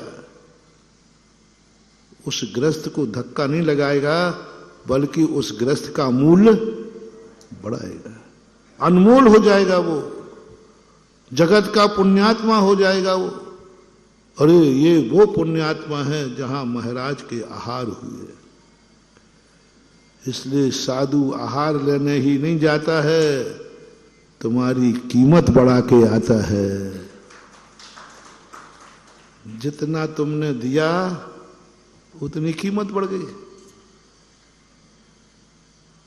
उस गृहस्थ को धक्का नहीं लगाएगा, बल्कि उस गृहस्थ का मूल्य बढ़ाएगा, अनमोल हो जाएगा, वो जगत का पुण्यात्मा हो जाएगा वो। अरे ये वो पुण्यात्मा है जहां महाराज के आहार हुए। इसलिए साधु आहार लेने ही नहीं जाता है, तुम्हारी कीमत बढ़ा के आता है। जितना तुमने दिया उतनी कीमत बढ़ गई।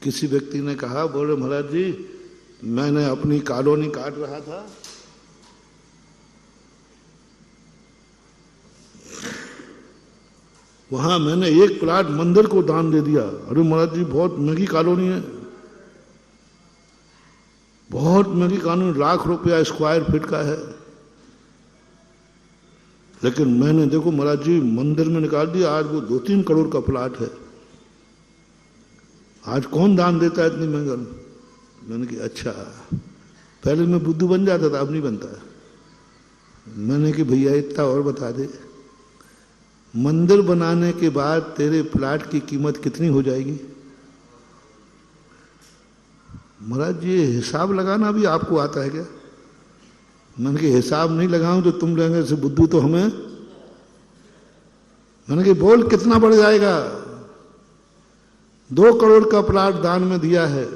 किसी व्यक्ति ने कहा, बोले महाराज जी मैंने अपनी कॉलोनी काट रहा था, वहां मैंने एक प्लाट मंदिर को दान दे दिया। अरे महाराज जी बहुत महंगी कॉलोनी है, बहुत महंगी कॉलोनी, लाख रुपया स्क्वायर फीट का है, लेकिन मैंने देखो महाराज जी मंदिर में निकाल दिया, आज वो 2-3 करोड़ का प्लाट है। आज कौन दान देता है इतनी महंगा? मैंने कहा अच्छा, पहले मैं बुद्धू बन जाता था, अब नहीं बनता। मैंने कि भैया इतना और बता दे, मंदिर बनाने के बाद तेरे प्लाट की कीमत कितनी हो जाएगी? महाराज ये हिसाब लगाना भी आपको आता है क्या? मैंने कि हिसाब नहीं लगाऊं तो तुम लेंगे से बुद्धू तो हमें। मैंने कि बोल कितना बढ़ जाएगा? 2 करोड़ का प्लाट दान में दिया है,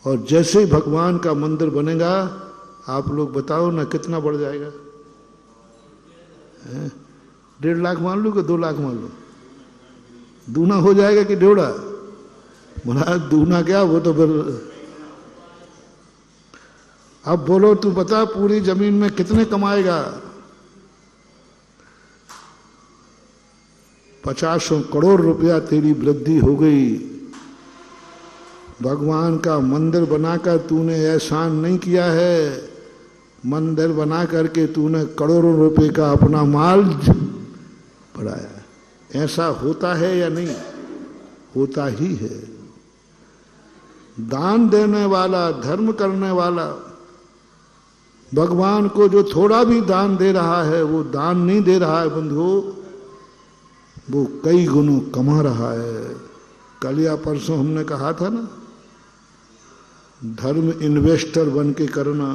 और जैसे ही भगवान का मंदिर बनेगा, आप लोग बताओ ना कितना बढ़ जाएगा? 1.5 लाख मान लो कि 2 लाख मान लो, दूना हो जाएगा कि डेढ़ा? महाराज दूना क्या, वो तो फिर। अब बोलो तू बता पूरी जमीन में कितने कमाएगा? 50 करोड़ रुपया तेरी वृद्धि हो गई। भगवान का मंदिर बनाकर तूने एहसान नहीं किया है, मंदिर बना करके तूने करोड़ों रुपए का अपना माल बढ़ाया। ऐसा होता है या नहीं? होता ही है। दान देने वाला, धर्म करने वाला, भगवान को जो थोड़ा भी दान दे रहा है, वो दान नहीं दे रहा है बंधु, वो कई गुणों कमा रहा है। कल या परसों हमने कहा था ना, धर्म इन्वेस्टर बन के करना,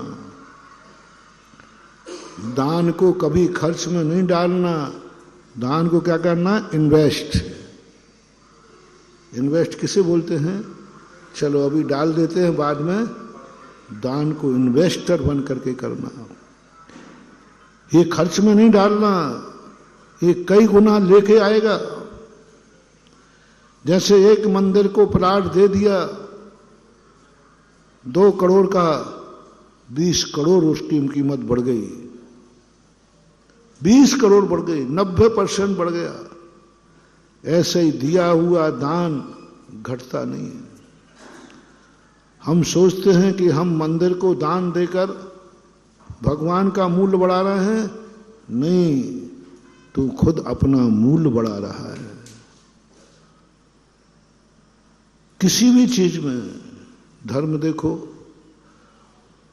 दान को कभी खर्च में नहीं डालना, दान को क्या करना? इन्वेस्ट। इन्वेस्ट किसे बोलते हैं? चलो अभी डाल देते हैं, बाद में दान को इन्वेस्टर बन करके करना। ये खर्च में नहीं डालना, ये कई गुना लेके आएगा। जैसे एक मंदिर को प्लाट दे दिया 2 करोड़ का, 20 करोड़ उसकी कीमत बढ़ गई, 20 करोड़ बढ़ गई, 90% बढ़ गया। ऐसे ही दिया हुआ दान घटता नहीं है। हम सोचते हैं कि हम मंदिर को दान देकर भगवान का मूल्य बढ़ा रहे हैं, नहीं, तू खुद अपना मूल्य बढ़ा रहा है। किसी भी चीज में धर्म देखो,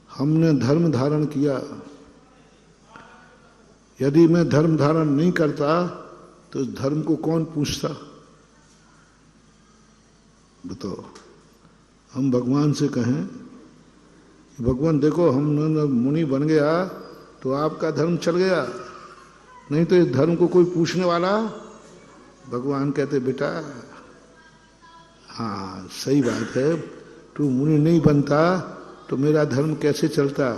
हमने धर्म धारण किया, यदि मैं धर्म धारण नहीं करता तो इस धर्म को कौन पूछता? बताओ। हम भगवान से कहें भगवान देखो हम मुनि बन गया तो आपका धर्म चल गया, नहीं तो इस धर्म को कोई पूछने वाला? भगवान कहते बेटा हाँ सही बात है, तू मुनि नहीं बनता तो मेरा धर्म कैसे चलता?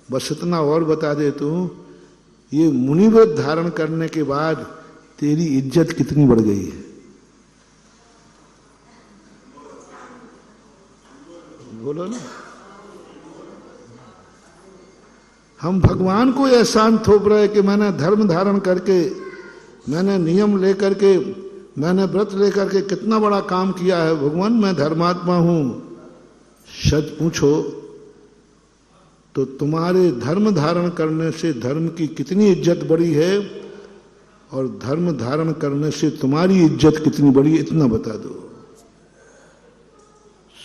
बस इतना और बता दे तू, ये मुनि व्रत धारण करने के बाद तेरी इज्जत कितनी बढ़ गई है? बोलो ना। हम भगवान को एहसान थोप रहे कि मैंने धर्म धारण करके, मैंने नियम लेकर के, मैंने व्रत लेकर के कितना बड़ा काम किया है। भगवान मैं धर्मात्मा हूं। सच पूछो तो तुम्हारे धर्म धारण करने से धर्म की कितनी इज्जत बढ़ी है, और धर्म धारण करने से तुम्हारी इज्जत कितनी बढ़ी, इतना बता दो।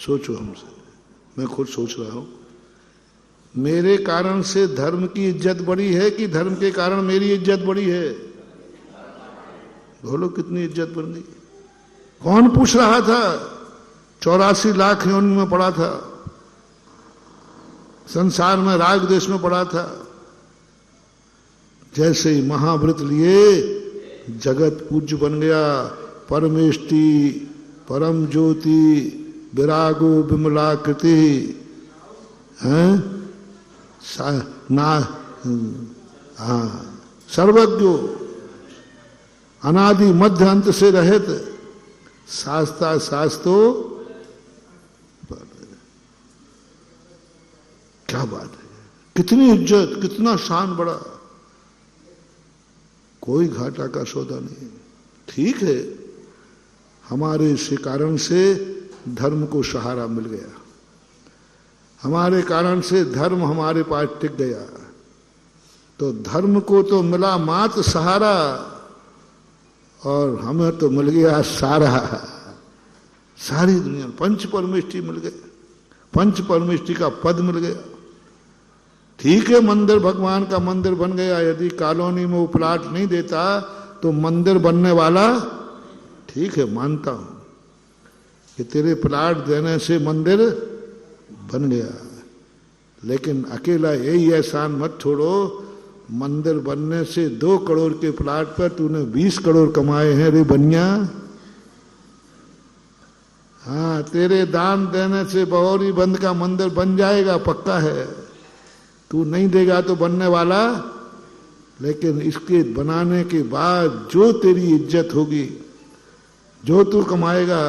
सोचो हमसे, मैं खुद सोच रहा हूं, मेरे कारण से धर्म की इज्जत बढ़ी है कि धर्म के कारण मेरी इज्जत बढ़ी है? बोलो कितनी इज्जत बढ़ गई। कौन पूछ रहा था? 84 लाख योनि में पड़ा था, संसार में राग देश में पड़ा था। जैसे ही महाव्रत लिए जगत पूज्य बन गया। परमेष्टि परम ज्योति विरागो विमलाकृति है ना, हाँ, सर्वज्ञो अनादि मध्य अंत से रहित शास्ता शास्तो। क्या बात है, कितनी इज्जत, कितना शान बढ़ा। कोई घाटा का सौदा नहीं। ठीक है, हमारे इस कारण से धर्म को सहारा मिल गया, हमारे कारण से धर्म हमारे पास टिक गया। तो धर्म को तो मिला मात्र सहारा, और हमें तो मिल गया सारा, सारी दुनिया। पंच परमेष्टि मिल गए, पंच परमेष्टि का पद मिल गया। ठीक है, मंदिर भगवान का मंदिर बन गया। यदि कॉलोनी में वो प्लाट नहीं देता तो मंदिर बनने वाला, ठीक है मानता हूं कि तेरे प्लाट देने से मंदिर बन गया, लेकिन अकेला यही एहसान मत छोड़ो, मंदिर बनने से 2 करोड़ के प्लाट पर तूने 20 करोड़ कमाए हैं रे बनिया। हाँ, तेरे दान देने से बहौरी बंद का मंदिर बन जाएगा, पक्का है। तू नहीं देगा तो बनने वाला, लेकिन इसके बनाने के बाद जो तेरी इज्जत होगी, जो तू कमाएगा,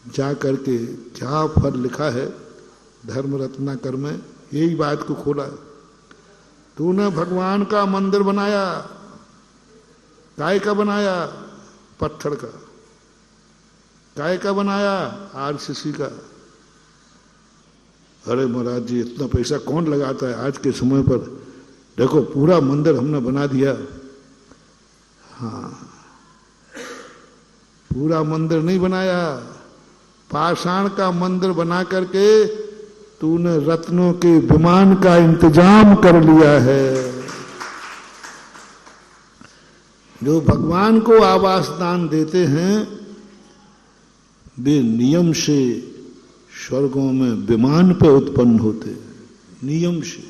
जा करके क्या फल लिखा है धर्म रत्नाकर में, यही बात को खोला। तूने भगवान का मंदिर बनाया, काय का बनाया? पत्थर का। काय का बनाया? आरसीसी का। अरे महाराज जी, इतना पैसा कौन लगाता है आज के समय पर? देखो पूरा मंदिर हमने बना दिया। हाँ, पूरा मंदिर नहीं बनाया, पाषाण का मंदिर बना करके तूने रत्नों के विमान का इंतजाम कर लिया है। जो भगवान को आवास दान देते हैं वे नियम से स्वर्गों में विमान पे उत्पन्न होते, नियम से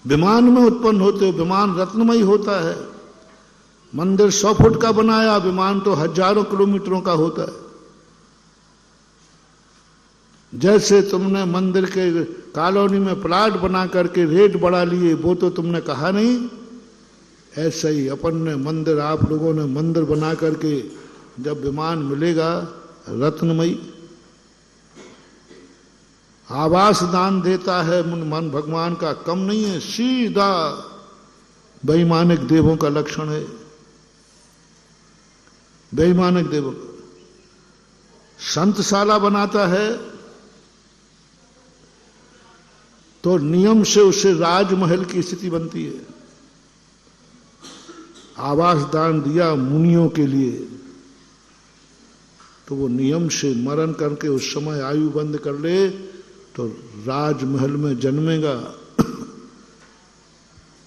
विमान में उत्पन्न होते। विमान रत्नमय होता है। मंदिर 100 फुट का बनाया, विमान तो हजारों किलोमीटरों का होता है। जैसे तुमने मंदिर के कॉलोनी में प्लाट बना करके रेट बढ़ा लिए, वो तो तुमने कहा नहीं, ऐसा ही अपन ने मंदिर, आप लोगों ने मंदिर बना करके जब विमान मिलेगा रत्नमयी, आवास दान देता है मन भगवान का कम नहीं है, सीधा वैमानिक देवों का लक्षण है। वैमानिक देवों का संतशाला बनाता है तो नियम से उसे राजमहल की स्थिति बनती है। आवास दान दिया मुनियों के लिए तो वो नियम से मरण करके उस समय आयु बंद कर ले तो राजमहल में जन्मेगा।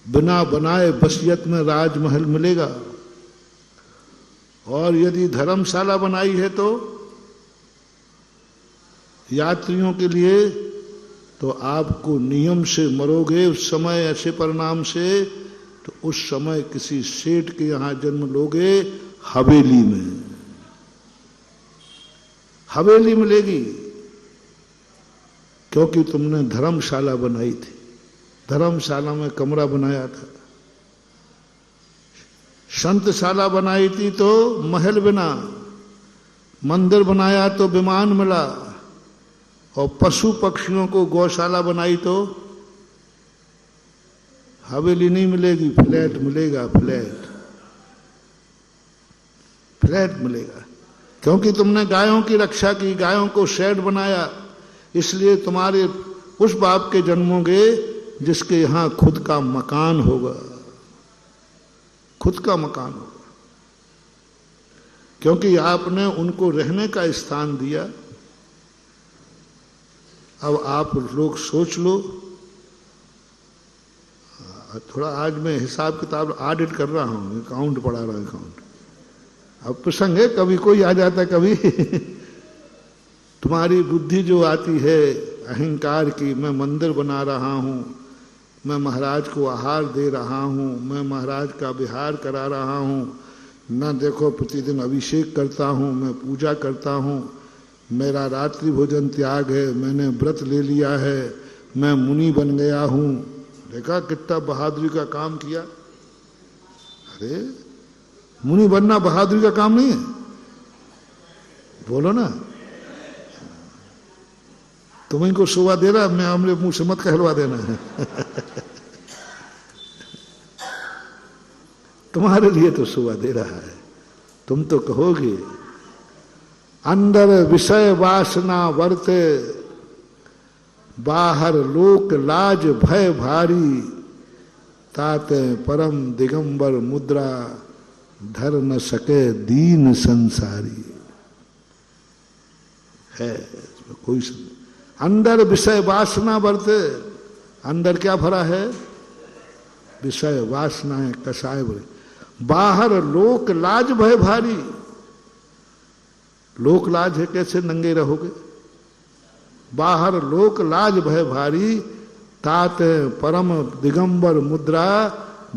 बिना बनाए बसियत में राजमहल मिलेगा। और यदि धर्मशाला बनाई है तो यात्रियों के लिए, तो आपको नियम से मरोगे उस समय ऐसे परिणाम से, तो उस समय किसी सेठ के यहां जन्म लोगे, हवेली में, हवेली मिलेगी, क्योंकि तुमने धर्मशाला बनाई थी। धर्मशाला में कमरा बनाया था, संतशाला बनाई थी तो महल बना, मंदिर बनाया तो विमान मिला, और पशु पक्षियों को गौशाला बनाई तो हवेली नहीं मिलेगी, फ्लैट मिलेगा, फ्लैट, फ्लैट मिलेगा। क्योंकि तुमने गायों की रक्षा की, गायों को शेड बनाया, इसलिए तुम्हारे उस बाप के जन्मोगे जिसके यहां खुद का मकान होगा, खुद का मकान होगा। क्योंकि आपने उनको रहने का स्थान दिया। अब आप लोग सोच लो, थोड़ा आज मैं हिसाब किताब ऑडिट कर रहा हूं, अकाउंट पढ़ा रहा हूं, अकाउंट। अब प्रसंग है, कभी कोई आ जाता है, कभी तुम्हारी बुद्धि जो आती है अहंकार की, मैं मंदिर बना रहा हूं, मैं महाराज को आहार दे रहा हूं, मैं महाराज का विहार करा रहा हूं, न देखो प्रतिदिन अभिषेक करता हूं, मैं पूजा करता हूं, मेरा रात्रि भोजन त्याग है, मैंने व्रत ले लिया है, मैं मुनि बन गया हूं। देखा कितना बहादुरी का काम किया। अरे मुनि बनना बहादुरी का काम नहीं है, बोलो ना। तुम्हें को शोभा दे रहा, मैं हमने मुंह से मत कहलवा देना है तुम्हारे लिए तो शोभा दे रहा है। तुम तो कहोगे अंदर विषय वासना वर्ते, बाहर लोक लाज भय भारी, ताते परम दिगंबर मुद्रा, धर न सके दीन संसारी। है कोई अंदर विषय वासना वर्ते, अंदर क्या भरा है? विषय वासनाएं कसाय भरे। बाहर लोक लाज भय भारी, लोक लाज है, कैसे नंगे रहोगे? बाहर लोक लाज भय भारी, तात परम दिगंबर मुद्रा,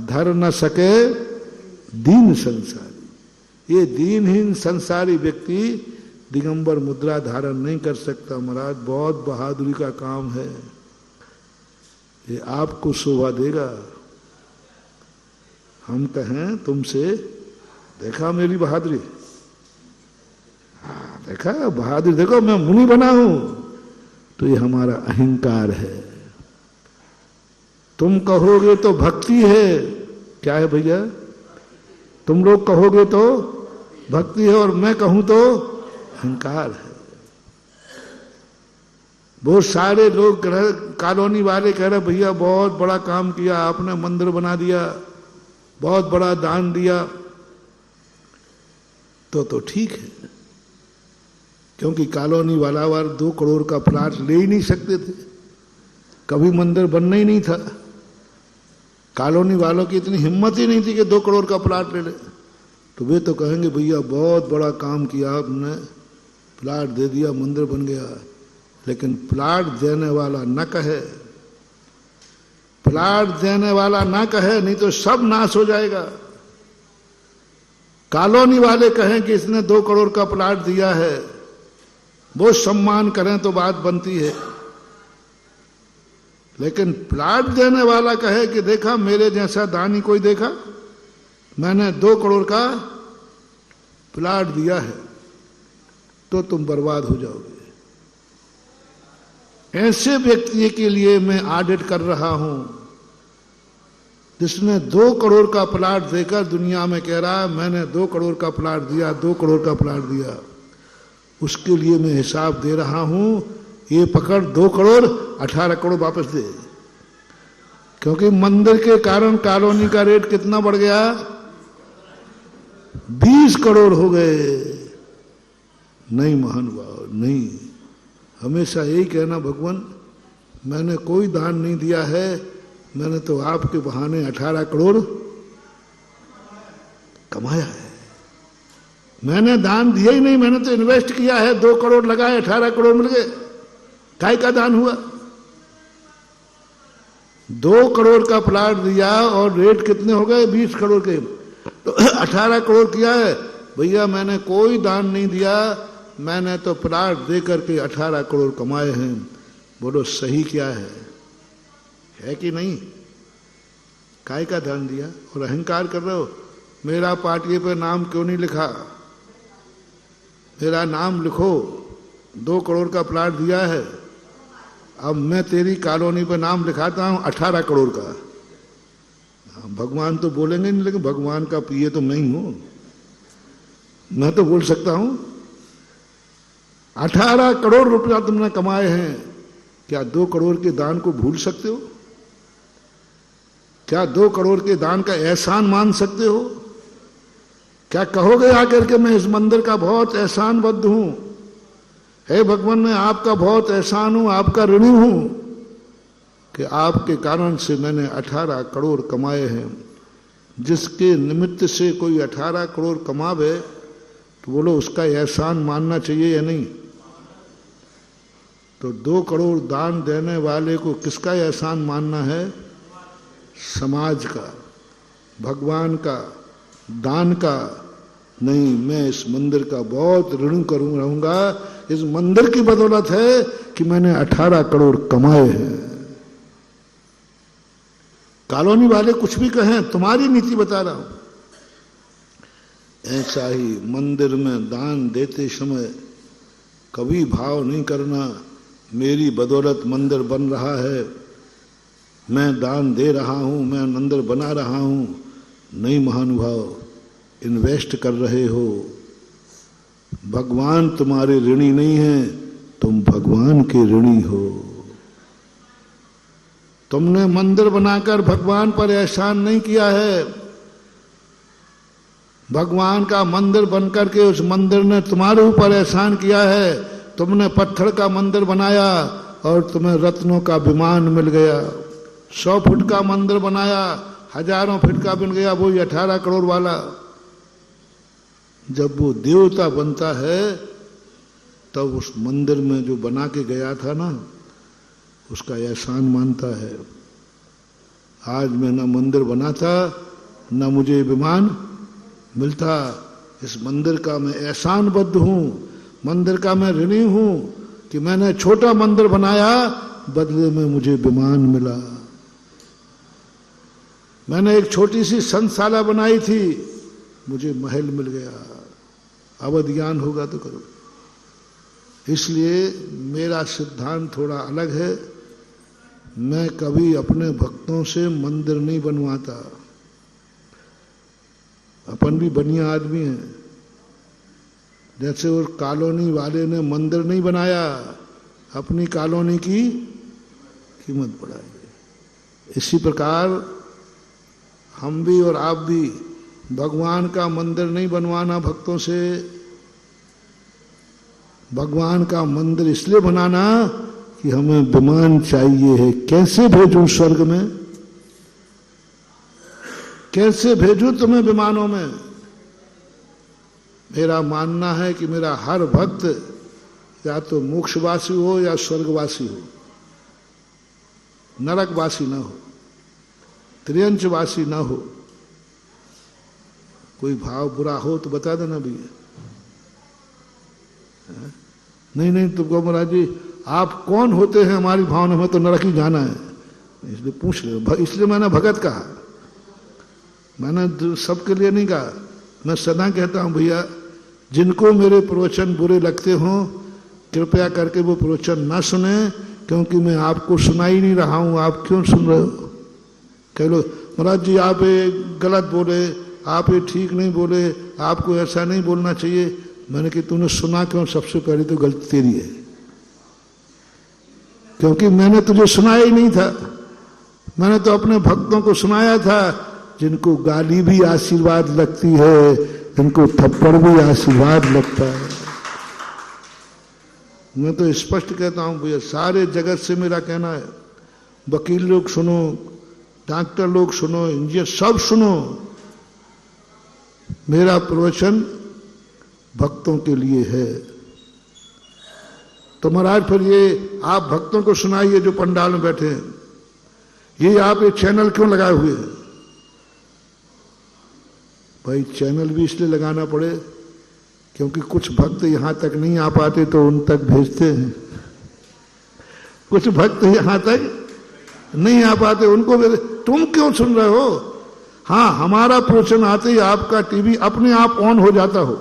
धर न सके दीन संसारी। ये दीनहीन संसारी व्यक्ति दिगंबर मुद्रा धारण नहीं कर सकता। महाराज बहुत बहादुरी का काम है, ये आपको शोभा देगा। हम कहें तुमसे, देखा मेरी बहादुरी, हाँ देखा बहादुरी, देखो मैं मुनि बना हूं, तो ये हमारा अहंकार है। तुम कहोगे तो भक्ति है, क्या है भैया? तुम लोग कहोगे तो भक्ति है, और मैं कहूं तो अहंकार है। बहुत सारे लोग कॉलोनी वाले कह रहे भैया बहुत बड़ा काम किया आपने, मंदिर बना दिया, बहुत बड़ा दान दिया, तो ठीक है, क्योंकि कॉलोनी वाला वार 2 करोड़ का प्लाट ले ही नहीं सकते थे, कभी मंदिर बनना ही नहीं था। कॉलोनी वालों की इतनी हिम्मत ही नहीं थी कि 2 करोड़ का प्लाट ले ले, तो वे तो कहेंगे भैया बहुत बड़ा काम किया आपने, प्लाट दे दिया, मंदिर बन गया। लेकिन प्लाट देने वाला न कहे, प्लाट देने वाला ना कहे, नहीं तो सब नाश हो जाएगा। कॉलोनी वाले कहें कि इसने 2 करोड़ का प्लाट दिया है, वो सम्मान करें तो बात बनती है। लेकिन प्लाट देने वाला कहे कि देखा मेरे जैसा दानी कोई देखा, मैंने 2 करोड़ का प्लाट दिया है, तो तुम बर्बाद हो जाओगे। ऐसे व्यक्ति के लिए मैं ऑडिट कर रहा हूं, जिसने 2 करोड़ का प्लाट देकर दुनिया में कह रहा है मैंने 2 करोड़ का प्लाट दिया, 2 करोड़ का प्लाट दिया। उसके लिए मैं हिसाब दे रहा हूं, ये पकड़ 2 करोड़ 18 करोड़ वापस दे। क्योंकि मंदिर के कारण कॉलोनी का रेट कितना बढ़ गया? 20 करोड़ हो गए। नहीं महानुभाव, नहीं, हमेशा यही कहना भगवान मैंने कोई दान नहीं दिया है, मैंने तो आपके बहाने 18 करोड़ कमाया है। मैंने दान दिया ही नहीं, मैंने तो इन्वेस्ट किया है, 2 करोड़ लगाए, 18 करोड़ मिल गए। काय का दान हुआ? 2 करोड़ का प्लाट दिया और रेट कितने हो गए? 20 करोड़ के, तो 18 करोड़ किया है। भैया मैंने कोई दान नहीं दिया, मैंने तो प्लाट दे करके 18 करोड़ कमाए हैं। बोलो सही क्या है कि नहीं? काय का दान दिया और अहंकार कर रहे हो। मेरा पार्टी पे नाम क्यों नहीं लिखा? मेरा नाम लिखो, 2 करोड़ का प्लाट दिया है, अब मैं तेरी कॉलोनी पे नाम लिखाता हूं 18 करोड़ का। भगवान तो बोलेंगे नहीं, लेकिन भगवान का पिए तो मैं ही हूं, मैं तो बोल सकता हूं। 18 करोड़ रुपया तुमने कमाए हैं, क्या 2 करोड़ के दान को भूल सकते हो? क्या 2 करोड़ के दान का एहसान मान सकते हो? क्या कहोगे आकर के मैं इस मंदिर का बहुत एहसानबद्ध हूं, हे भगवान मैं आपका बहुत एहसान हूं, आपका ऋणी हूं कि आपके कारण से मैंने 18 करोड़ कमाए हैं। जिसके निमित्त से कोई 18 करोड़ कमावे तो बोलो उसका एहसान मानना चाहिए या नहीं? तो 2 करोड़ दान देने वाले को किसका एहसान मानना है? समाज का, भगवान का, दान का नहीं। मैं इस मंदिर का बहुत ऋणी रहूंगा। इस मंदिर की बदौलत है कि मैंने 18 करोड़ कमाए हैं। कॉलोनी वाले कुछ भी कहें, तुम्हारी नीति बता रहा हूं। ऐसा ही मंदिर में दान देते समय कभी भाव नहीं करना मेरी बदौलत मंदिर बन रहा है, मैं दान दे रहा हूं, मैं मंदिर बना रहा हूं। नहीं महानुभाव, इन्वेस्ट कर रहे हो। भगवान तुम्हारे ऋणी नहीं है, तुम भगवान के ऋणी हो। तुमने मंदिर बनाकर भगवान पर एहसान नहीं किया है। भगवान का मंदिर बनकर के उस मंदिर ने तुम्हारे ऊपर एहसान किया है। तुमने पत्थर का मंदिर बनाया और तुम्हें रत्नों का विमान मिल गया। 100 फुट का मंदिर बनाया, हजारों फुट का बन गया, वो 18 करोड़ वाला। जब वो देवता बनता है तब उस मंदिर में जो बना के गया था ना, उसका एहसान मानता है। आज मैं न मंदिर बनाता न मुझे विमान मिलता। इस मंदिर का मैं एहसानबद्ध हूं, मंदिर का मैं ऋणी हूं कि मैंने छोटा मंदिर बनाया, बदले में मुझे विमान मिला। मैंने एक छोटी सी संतशाला बनाई थी, मुझे महल मिल गया। अवध ज्ञान होगा तो करो। इसलिए मेरा सिद्धांत थोड़ा अलग है। मैं कभी अपने भक्तों से मंदिर नहीं बनवाता। अपन भी बढ़िया आदमी हैं। जैसे उस कॉलोनी वाले ने मंदिर नहीं बनाया, अपनी कॉलोनी की कीमत बढ़ाई। इसी प्रकार हम भी और आप भी भगवान का मंदिर नहीं बनवाना भक्तों से। भगवान का मंदिर इसलिए बनाना कि हमें विमान चाहिए है। कैसे भेजूं स्वर्ग में? कैसे भेजूं तुम्हें विमानों में? मेरा मानना है कि मेरा हर भक्त या तो मोक्षवासी हो या स्वर्गवासी हो, नरकवासी ना हो, त्रियंचवासी ना हो। कोई भाव बुरा हो तो बता देना भैया। नहीं तुमको महाराज जी आप कौन होते हैं हमारी भावना में, तो नरक ही जाना है, इसलिए पूछ ले। इसलिए मैंने भगत कहा, मैंने सबके लिए नहीं कहा। मैं सदा कहता हूं भैया, जिनको मेरे प्रवचन बुरे लगते हों कृपया करके वो प्रवचन ना सुने, क्योंकि मैं आपको सुना ही नहीं रहा हूं। आप क्यों सुन रहे हो? कह लो महाराज जी आप ये गलत बोले, आप ये ठीक नहीं बोले, आपको ऐसा नहीं बोलना चाहिए। मैंने कि तूने सुना क्यों? सबसे पहले तो गलती तेरी है, क्योंकि मैंने तुझे सुनाया ही नहीं था। मैंने तो अपने भक्तों को सुनाया था, जिनको गाली भी आशीर्वाद लगती है, जिनको थप्पड़ भी आशीर्वाद लगता है। मैं तो स्पष्ट कहता हूं भैया, सारे जगत से मेरा कहना है, वकील लोग सुनो, डॉक्टर लोग सुनो, इंजीनियर सब सुनो, मेरा प्रवचन भक्तों के लिए है। तो महाराज फिर ये आप भक्तों को सुनाइए जो पंडाल में बैठे हैं, ये आप ये चैनल क्यों लगाए हुए हैं? भाई चैनल भी इसलिए लगाना पड़े क्योंकि कुछ भक्त यहां तक नहीं आ पाते तो उन तक भेजते हैं। कुछ भक्त यहां तक नहीं आ पाते, उनको तुम क्यों सुन रहे हो? हाँ, हमारा प्रवचन आते ही आपका टीवी अपने आप ऑन हो जाता हो।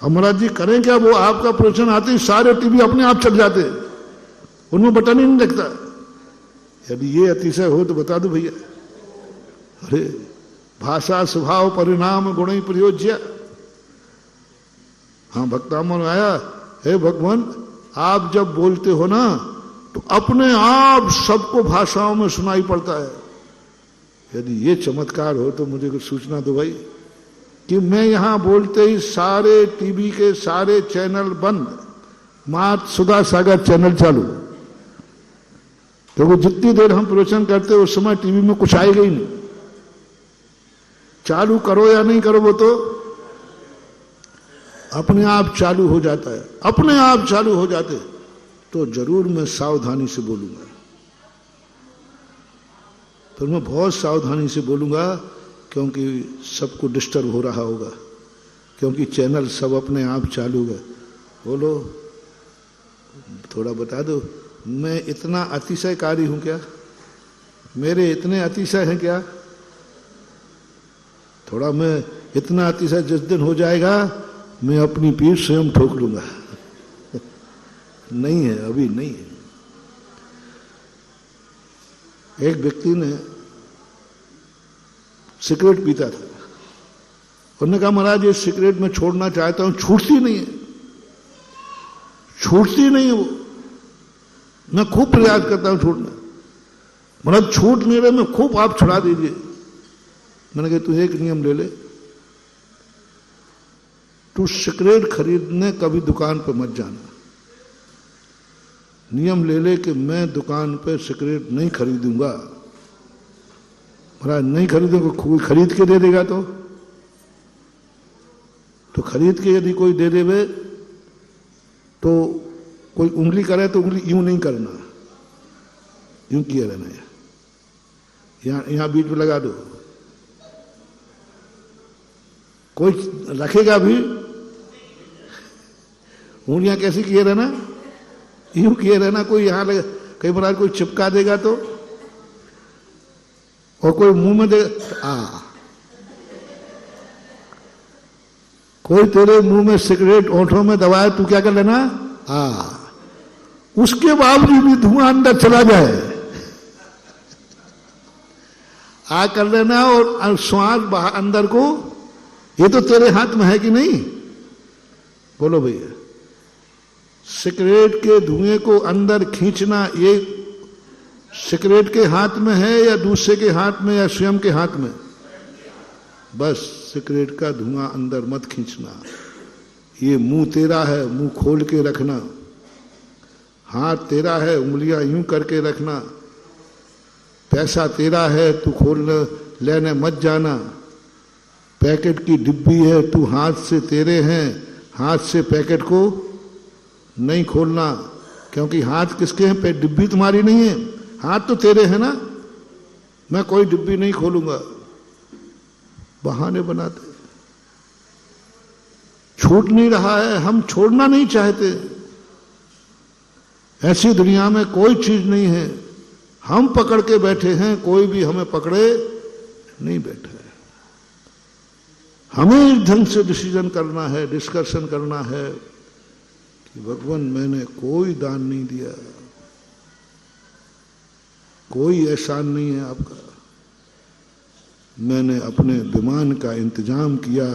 महाराज जी करें क्या? वो आपका प्रवचन आते ही सारे टीवी अपने आप चल जाते, उनमें बटन ही नहीं लगता। यदि ये अतिशय हो तो बता दो भैया। अरे भाषा स्वभाव परिणाम गुण ही प्रयोज्य। हाँ भक्तामन आया, हे भगवान आप जब बोलते हो ना तो अपने आप सबको भाषाओं में सुनाई पड़ता है। यदि ये चमत्कार हो तो मुझे कुछ सूचना दो भाई। कि मैं यहां बोलते ही सारे टीवी के सारे चैनल बंद, मात्र सुधा सागर चैनल चालू। क्योंकि जितनी देर हम प्रवचन करते उस समय टीवी में कुछ आएगा ही नहीं। चालू करो या नहीं करो वो तो अपने आप चालू हो जाता है, अपने आप चालू हो जाते। तो जरूर मैं सावधानी से बोलूंगा, तो मैं बहुत सावधानी से बोलूंगा, क्योंकि सबको डिस्टर्ब हो रहा होगा, क्योंकि चैनल सब अपने आप चालू है। बोलो, थोड़ा बता दो, मैं इतना अतिशयकारी हूं क्या? मेरे इतने अतिशय हैं क्या? थोड़ा मैं इतना अतिशय जिस दिन हो जाएगा मैं अपनी पीठ स्वयं ठोक लूंगा। नहीं है, अभी नहीं है। एक व्यक्ति ने सिगरेट पीता था, उन्होंने कहा महाराज ये सिगरेट मैं छोड़ना चाहता हूं, छूटती नहीं है, छूटती नहीं है वो, मैं खूब प्रयास करता हूं छोड़ना, महाराज छूट नहीं रहे, मैं खूब, आप छुड़ा दीजिए। मैंने कहा तू एक नियम ले ले, तू सिगरेट खरीदने कभी दुकान पर मत जाना। नियम ले ले कि मैं दुकान पे सिगरेट नहीं खरीदूंगा। महाराज नहीं खरीदूंगा, कोई खरीद के दे देगा तो खरीद के यदि कोई दे देवे तो कोई उंगली करे तो उंगली यूं नहीं करना, यूं किया रहना है, यहां बीच में लगा दो। कोई रखेगा भी, उंगलियां कैसी किए रहना, यूं किए रहना। कोई यहां लगे, कई बार कोई चिपका देगा तो, और कोई मुंह में दे, कोई तेरे मुंह में सिगरेट ओंठों में दबाए, तू क्या कर लेना, उसके बावजूद भी धुआं अंदर चला जाए, कर लेना, और श्वास बाहर अंदर को, ये तो तेरे हाथ में है कि नहीं? बोलो भैया, सिगरेट के धुएं को अंदर खींचना ये सिगरेट के हाथ में है या दूसरे के हाथ में या स्वयं के हाथ में? बस सिगरेट का धुआं अंदर मत खींचना। ये मुंह तेरा है, मुंह खोल के रखना, हाथ तेरा है, उंगलियां यूं करके रखना, पैसा तेरा है, तू खोलने लेने मत जाना, पैकेट की डिब्बी है, तू हाथ से, तेरे हैं, हाथ से पैकेट को नहीं खोलना, क्योंकि हाथ किसके हैं? डिब्बी तुम्हारी नहीं है, हाथ तो तेरे हैं ना। मैं कोई डिब्बी नहीं खोलूंगा, बहाने बनाते। छूट नहीं रहा है, हम छोड़ना नहीं चाहते। ऐसी दुनिया में कोई चीज नहीं है, हम पकड़ के बैठे हैं, कोई भी हमें पकड़े नहीं बैठा है। हमें इस ढंग से डिसीजन करना है, डिस्कशन करना है कि भगवान मैंने कोई दान नहीं दिया, कोई एहसान नहीं है आपका, मैंने अपने विमान का इंतजाम किया,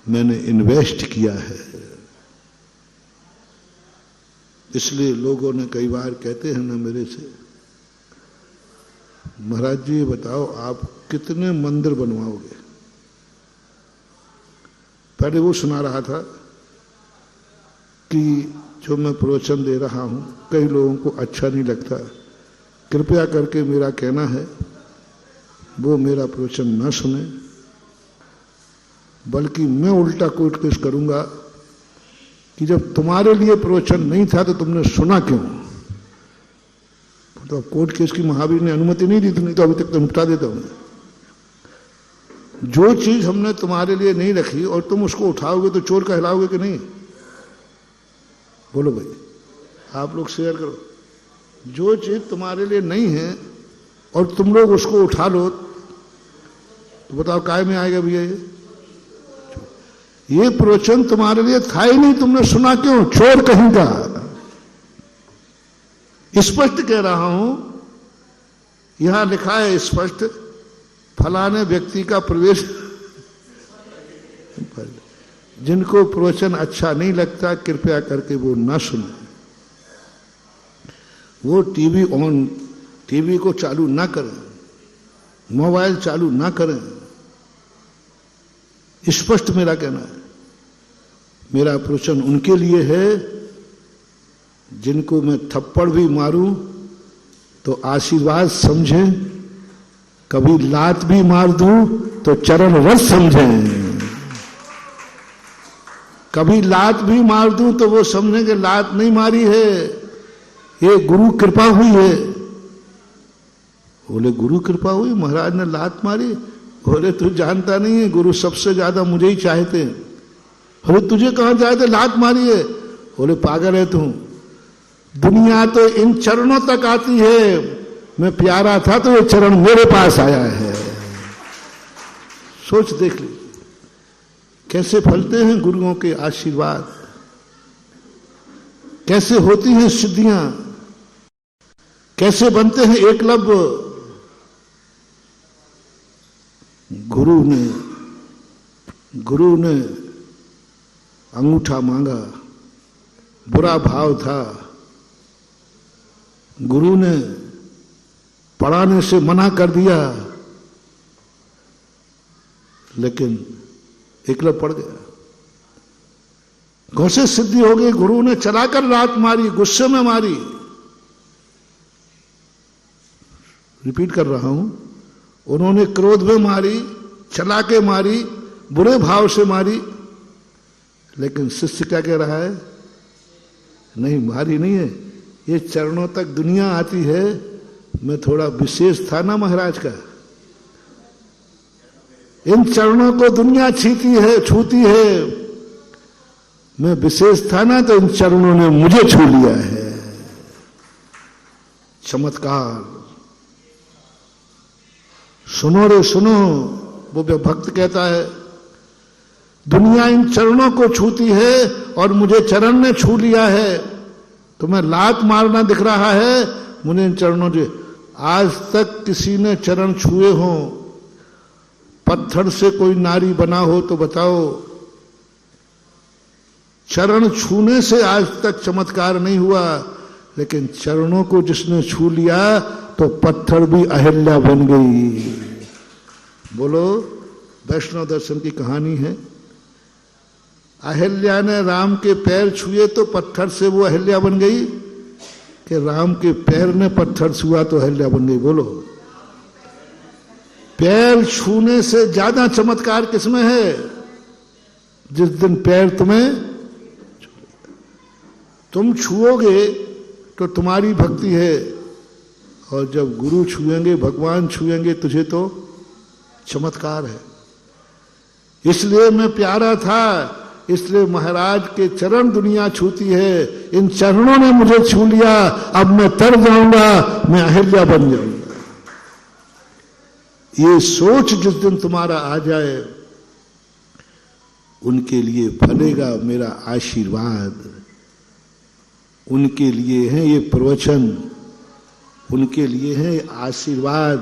मैंने इन्वेस्ट किया है। इसलिए लोगों ने कई बार कहते हैं ना मेरे से, महाराज जी ये बताओ आप कितने मंदिर बनवाओगे? पहले वो सुना रहा था कि जो मैं प्रवचन दे रहा हूं कई लोगों को अच्छा नहीं लगता, कृपया करके मेरा कहना है वो मेरा प्रवचन न सुने, बल्कि मैं उल्टा कोट केस करूंगा कि जब तुम्हारे लिए प्रवचन नहीं था तो तुमने सुना क्यों? तो अब कोर्ट केस की महावीर ने अनुमति नहीं दी थी, नहीं तो अभी तक तो निपटा देता हूं। जो चीज हमने तुम्हारे लिए नहीं रखी और तुम उसको उठाओगे तो चोर कहलाओगे कि नहीं? बोलो भाई, आप लोग शेयर करो। जो चीज तुम्हारे लिए नहीं है और तुम लोग उसको उठा लो तो बताओ काय में आएगा भैया? ये प्रवचन तुम्हारे लिए था ही नहीं, तुमने सुना क्यों? चोर कहीं का। स्पष्ट कह रहा हूं, यहां लिखा है स्पष्ट, फलाने व्यक्ति का प्रवेश। जिनको प्रवचन अच्छा नहीं लगता कृपया करके वो ना सुने, वो टीवी को चालू ना करें, मोबाइल चालू ना करें। स्पष्ट मेरा कहना है। मेरा प्रवचन उनके लिए है जिनको मैं थप्पड़ भी मारूं तो आशीर्वाद समझें, कभी लात भी मार दूं तो चरण रस समझें। कभी लात भी मार दूं तो वो समझें कि लात नहीं मारी है, ये गुरु कृपा हुई है। बोले गुरु कृपा हुई, महाराज ने लात मारी? बोले तू जानता नहीं है, गुरु सबसे ज्यादा मुझे ही चाहते हैं। बोले तुझे कहां चाहते, लात मारी है? बोले पागल है तू, दुनिया तो इन चरणों तक आती है, मैं प्यारा था तो ये चरण मेरे पास आया है। सोच देख ली कैसे फलते हैं गुरुओं के आशीर्वाद, कैसे होती हैं सिद्धियां, कैसे बनते हैं एकलव्य। गुरु ने अंगूठा मांगा, बुरा भाव था, गुरु ने पढ़ाने से मना कर दिया, लेकिन एकलव्य पड़ गया। घोषित सिद्धि हो गई, गुरु ने चलाकर लात मारी, गुस्से में मारी। रिपीट कर रहा हूं, उन्होंने क्रोध में मारी, चला के मारी, बुरे भाव से मारी, लेकिन शिष्य क्या कह रहा है? नहीं, मारी नहीं है, ये चरणों तक दुनिया आती है, मैं थोड़ा विशेष था ना महाराज का, इन चरणों को दुनिया छूती है, मैं विशेष था ना, तो इन चरणों ने मुझे छू लिया है। चमत्कार। सुनो रे सुनो, वो भक्त कहता है, दुनिया इन चरणों को छूती है और मुझे चरण ने छू लिया है। तुम्हें लात मारना दिख रहा है, मुझे इन चरणों से। आज तक किसी ने चरण छुए हो, पत्थर से कोई नारी बना हो तो बताओ। चरण छूने से आज तक चमत्कार नहीं हुआ, लेकिन चरणों को जिसने छू लिया तो पत्थर भी अहिल्या बन गई। बोलो, वैष्णव दर्शन की कहानी है। अहिल्या ने राम के पैर छुए तो पत्थर से वो अहिल्या बन गई, कि राम के पैर ने पत्थर छुआ तो अहिल्या बन गई? बोलो, पैर छूने से ज्यादा चमत्कार किसमें है? जिस दिन पैर तुम छुओगे तो तुम्हारी भक्ति है, और जब गुरु छुएंगे, भगवान छुएंगे तुझे तो चमत्कार है। इसलिए मैं प्यारा था, इसलिए महाराज के चरण दुनिया छूती है, इन चरणों ने मुझे छू लिया, अब मैं तर जाऊंगा, मैं अहिल्या बन जाऊंगा। ये सोच जिस दिन तुम्हारा आ जाए, उनके लिए फलेगा मेरा आशीर्वाद। उनके लिए है ये प्रवचन, उनके लिए है आशीर्वाद,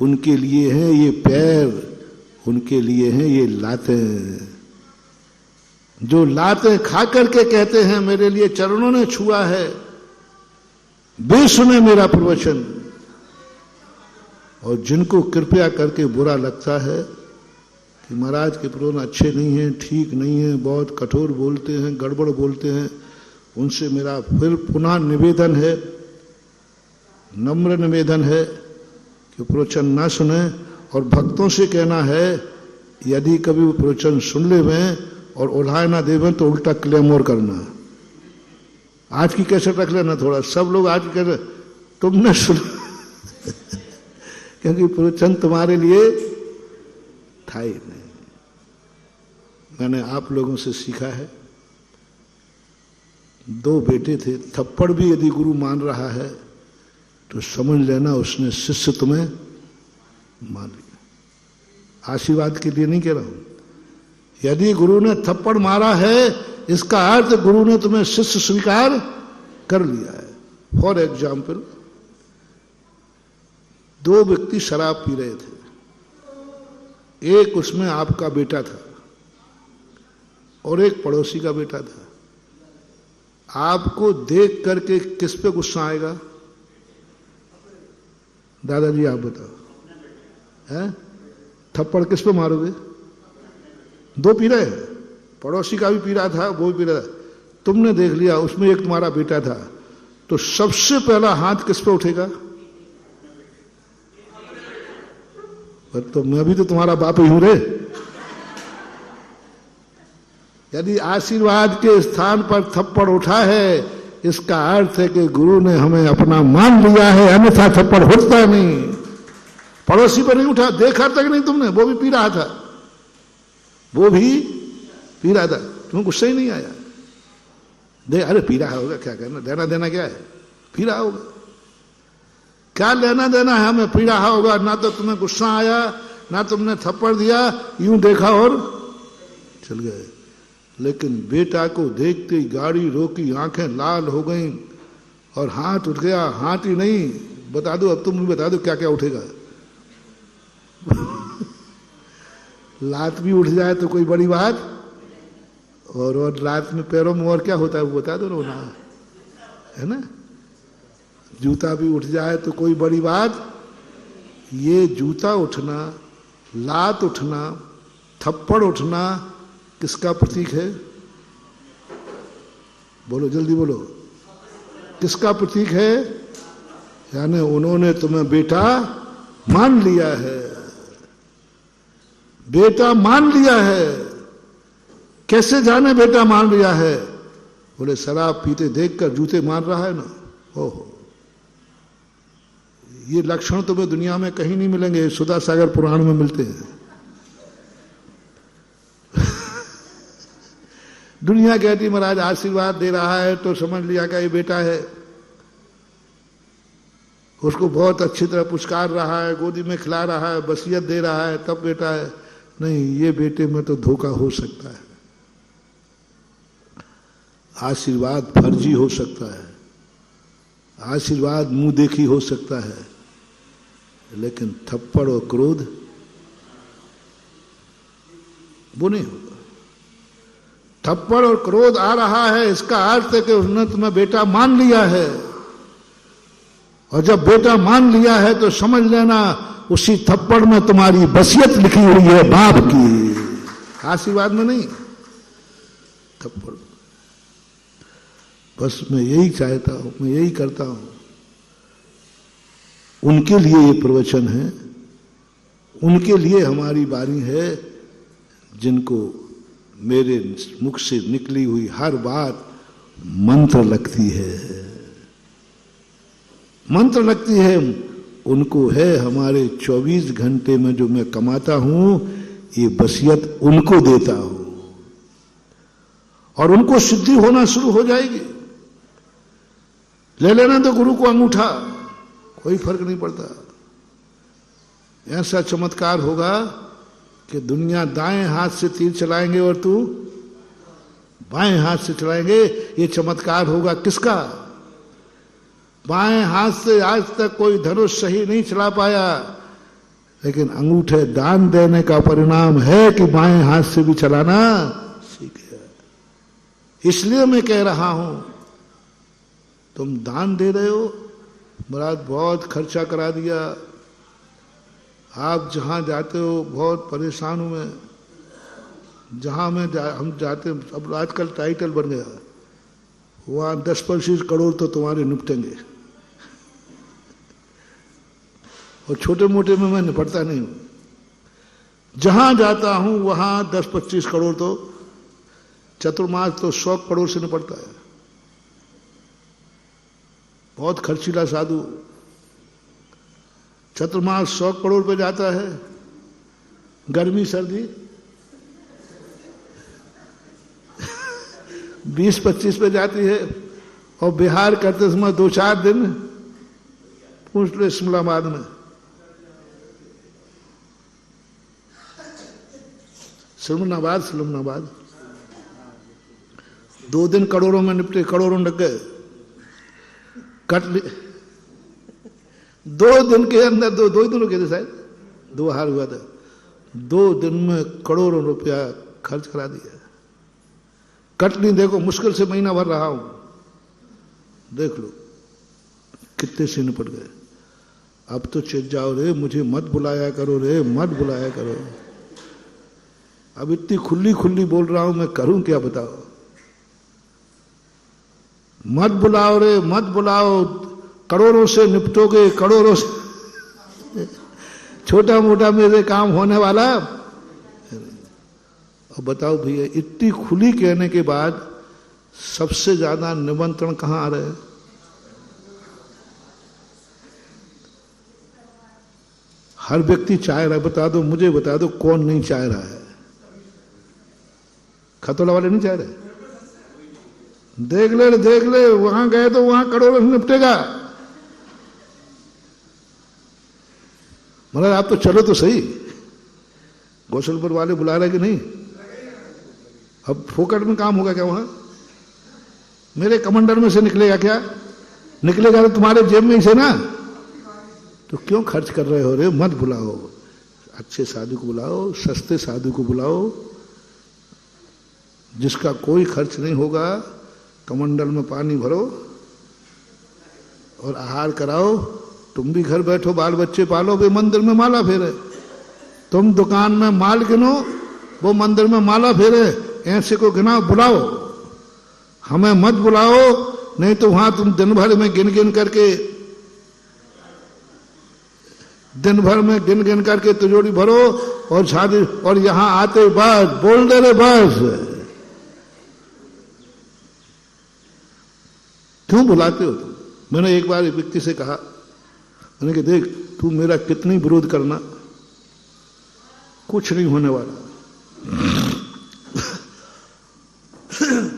उनके लिए है ये पैर, उनके लिए है ये लातें। जो लातें खा करके कहते हैं मेरे लिए चरणों ने छुआ है, वे सुने मेरा प्रवचन। और जिनको कृपया करके बुरा लगता है कि महाराज के प्रवचन अच्छे नहीं हैं, ठीक नहीं हैं, बहुत कठोर बोलते हैं, गड़बड़ बोलते हैं, उनसे मेरा फिर पुनः निवेदन है, नम्र निवेदन है कि प्रवचन ना सुने। और भक्तों से कहना है, यदि कभी वो प्रवचन सुन लेवें और उल्हाए ना देवें तो उल्टा क्लेम और करना। आज की कैसे रख लेना थोड़ा, सब लोग आज कह रहे तुमने सुना क्योंकि प्रवचन तुम्हारे लिए था ही नहीं। मैंने आप लोगों से सीखा है, 2 बेटे थे, थप्पड़ भी यदि गुरु मान रहा है तो समझ लेना उसने शिष्य तुम्हें मान लिया। आशीर्वाद के लिए नहीं कह रहा हूं। यदि गुरु ने थप्पड़ मारा है, इसका अर्थ गुरु ने तुम्हें शिष्य स्वीकार कर लिया है। फॉर एग्जाम्पल, 2 व्यक्ति शराब पी रहे थे, एक उसमें आपका बेटा था और एक पड़ोसी का बेटा था। आपको देख करके किस पे गुस्सा आएगा? दादाजी आप बताओ, हैं? थप्पड़ किस पे मारोगे? दो पी रहे हैं, पड़ोसी का भी पी रहा था, वो भी पी रहा था, तुमने देख लिया उसमें एक तुम्हारा बेटा था, तो सबसे पहला हाथ किस पे उठेगा? तो मैं भी तो तुम्हारा बाप ही हूं रे। यदि आशीर्वाद के स्थान पर थप्पड़ उठा है, इसका अर्थ है कि गुरु ने हमें अपना मान लिया है, अन्यथा थप्पड़ उठता नहीं। पड़ोसी पर नहीं उठा, देखा तक नहीं तुमने, वो भी पी रहा था, वो भी पी रहा था, तुम्हें गुस्सा ही नहीं आया? दे, अरे पी रहा होगा, क्या करना, लेना देना क्या है, पी रहा होगा, क्या लेना देना है हमें, पी रहा होगा। ना तो तुम्हें गुस्सा आया, ना तुमने थप्पड़ दिया, यूं देखा और चल गए। लेकिन बेटा को देखते ही गाड़ी रोकी, आंखें लाल हो गईं और हाथ उठ गया। हाथ ही नहीं, बता दो, अब तुम भी बता दो क्या क्या उठेगा। लात भी उठ जाए तो कोई बड़ी बात, और लात में पैरों में और क्या होता है वो बता दो ना, है ना। जूता भी उठ जाए तो कोई बड़ी बात। ये जूता उठना, लात उठना, थप्पड़ उठना किसका प्रतीक है? बोलो जल्दी बोलो, किसका प्रतीक है? यानी उन्होंने तुम्हें बेटा मान लिया है, बेटा मान लिया है। कैसे जाने बेटा मान लिया है? बोले शराब पीते देखकर जूते मार रहा है ना। ओहो, ये लक्षण तुम्हें दुनिया में कहीं नहीं मिलेंगे, सुधा सागर पुराण में मिलते हैं। दुनिया कहती महाराज आशीर्वाद दे रहा है तो समझ लिया कि ये बेटा है, उसको बहुत अच्छी तरह पुचकार रहा है, गोदी में खिला रहा है, वसीयत दे रहा है, तब बेटा है। नहीं, ये बेटे में तो धोखा हो सकता है, आशीर्वाद फर्जी हो सकता है, आशीर्वाद मुंह देखी हो सकता है, लेकिन थप्पड़ और क्रोध वो नहीं होगा। थप्पड़ और क्रोध आ रहा है, इसका अर्थ है कि उसने तुम्हें बेटा मान लिया है, और जब बेटा मान लिया है तो समझ लेना उसी थप्पड़ में तुम्हारी वसीयत लिखी हुई है बाप की, आशीर्वाद में नहीं, थप्पड़। बस मैं यही चाहता हूं, मैं यही करता हूं। उनके लिए ये प्रवचन है, उनके लिए हमारी वाणी है, जिनको मेरे मुख से निकली हुई हर बात मंत्र लगती है, मंत्र लगती है। उनको है हमारे 24 घंटे में जो मैं कमाता हूं, ये वसीयत उनको देता हूं, और उनको सिद्धि होना शुरू हो जाएगी। ले लेना तो गुरु को अंगूठा, कोई फर्क नहीं पड़ता। ऐसा चमत्कार होगा कि दुनिया दाएं हाथ से तीर चलाएंगे और तू बाएं हाथ से चलाएंगे। ये चमत्कार होगा किसका? बाएं हाथ से आज तक कोई धनुष सही नहीं चला पाया, लेकिन अंगूठे दान देने का परिणाम है कि बाएं हाथ से भी चलाना सीख गया। इसलिए मैं कह रहा हूं, तुम दान दे रहे हो, महाराज बहुत खर्चा करा दिया, आप जहां जाते हो बहुत परेशान हूं मैं, जहां हम जाते, अब आजकल टाइटल बन गया, वहां 10-25 करोड़ तो तुम्हारे निपटेंगे, और छोटे मोटे में मैं निपटता नहीं हूं। जहां जाता हूं वहां 10-25 करोड़ तो, चतुर्मास तो 100 करोड़ से निपटता है। बहुत खर्चीला साधु, चतुर्मास 100 करोड़ पे जाता है, गर्मी सर्दी 20-25 पे जाती है, और बिहार करते समय 2-4 दिन पूछ लो इस्लामाबाद में। सिलमनाबाद 2 दिन करोड़ों में निपटे, करोड़ों लग गए, कट ले 2 दिन के अंदर, 2 दिन हो गए थे शायद, 2 हार हुआ था, 2 दिन में करोड़ों रुपया खर्च करा दिया। कटनी देखो, मुश्किल से महीना भर रहा हूं, देख लो कितने से निपट गए। अब तो चेत जाओ रे, मुझे मत बुलाया करो रे, मत बुलाया करो। अब इतनी खुली खुली बोल रहा हूं, मैं करूं क्या बताओ। मत बुलाओ रे, मत बुलाओ, करोड़ों से निपटोगे, करोड़ों से छोटा मोटा मेरे काम होने वाला। अब बताओ भैया, इतनी खुली कहने के बाद सबसे ज्यादा निमंत्रण कहां आ रहे हैं? हर व्यक्ति चाह रहा है, बता दो, मुझे बता दो कौन नहीं चाह रहा है? खतौला वाले नहीं चाह रहे? देख ले, वहां गए तो वहां करोड़ों निपटेगा। मगर आप तो चलो तो सही, गौशलपुर वाले बुला रहे कि नहीं? अब फोकट में काम होगा क्या वहां? मेरे कमंडल में से निकलेगा क्या? निकलेगा तो तुम्हारे जेब में ही से ना। तो क्यों खर्च कर रहे हो रे? मत बुलाओ, अच्छे साधु को बुलाओ, सस्ते साधु को बुलाओ, जिसका कोई खर्च नहीं होगा। कमंडल में पानी भरो और आहार कराओ। तुम भी घर बैठो, बाल बच्चे पालो, वे मंदिर में माला फेरे। तुम दुकान में माल गिनो, वो मंदिर में माला फेरे। ऐसे को गिनाओ, बुलाओ। हमें मत बुलाओ, नहीं तो वहां तुम दिन भर में गिन गिन करके तिजोरी भरो और शादी, और यहां आते बस बोल दे रहे बस। क्यों बुलाते हो तुम? मैंने एक बार एक व्यक्ति से कहा, मैंने कहा देख, तू मेरा कितनी विरोध करना, कुछ नहीं होने वाला।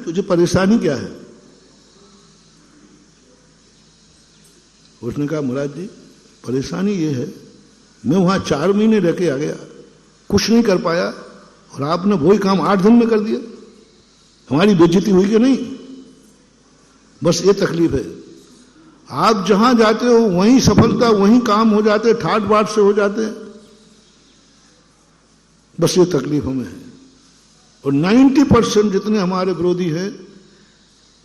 तुझे परेशानी क्या है? उसने कहा महाराज जी, परेशानी ये है, मैं वहां 4 महीने रह के आ गया, कुछ नहीं कर पाया, और आपने वही काम 8 दिन में कर दिया। हमारी बेइज्जती हुई कि नहीं? बस ये तकलीफ है। आप जहां जाते हो वहीं सफलता, वहीं काम हो जाते, ठाट बाट से हो जाते हैं। बस ये तकलीफ हमें है। और 90% जितने हमारे विरोधी हैं,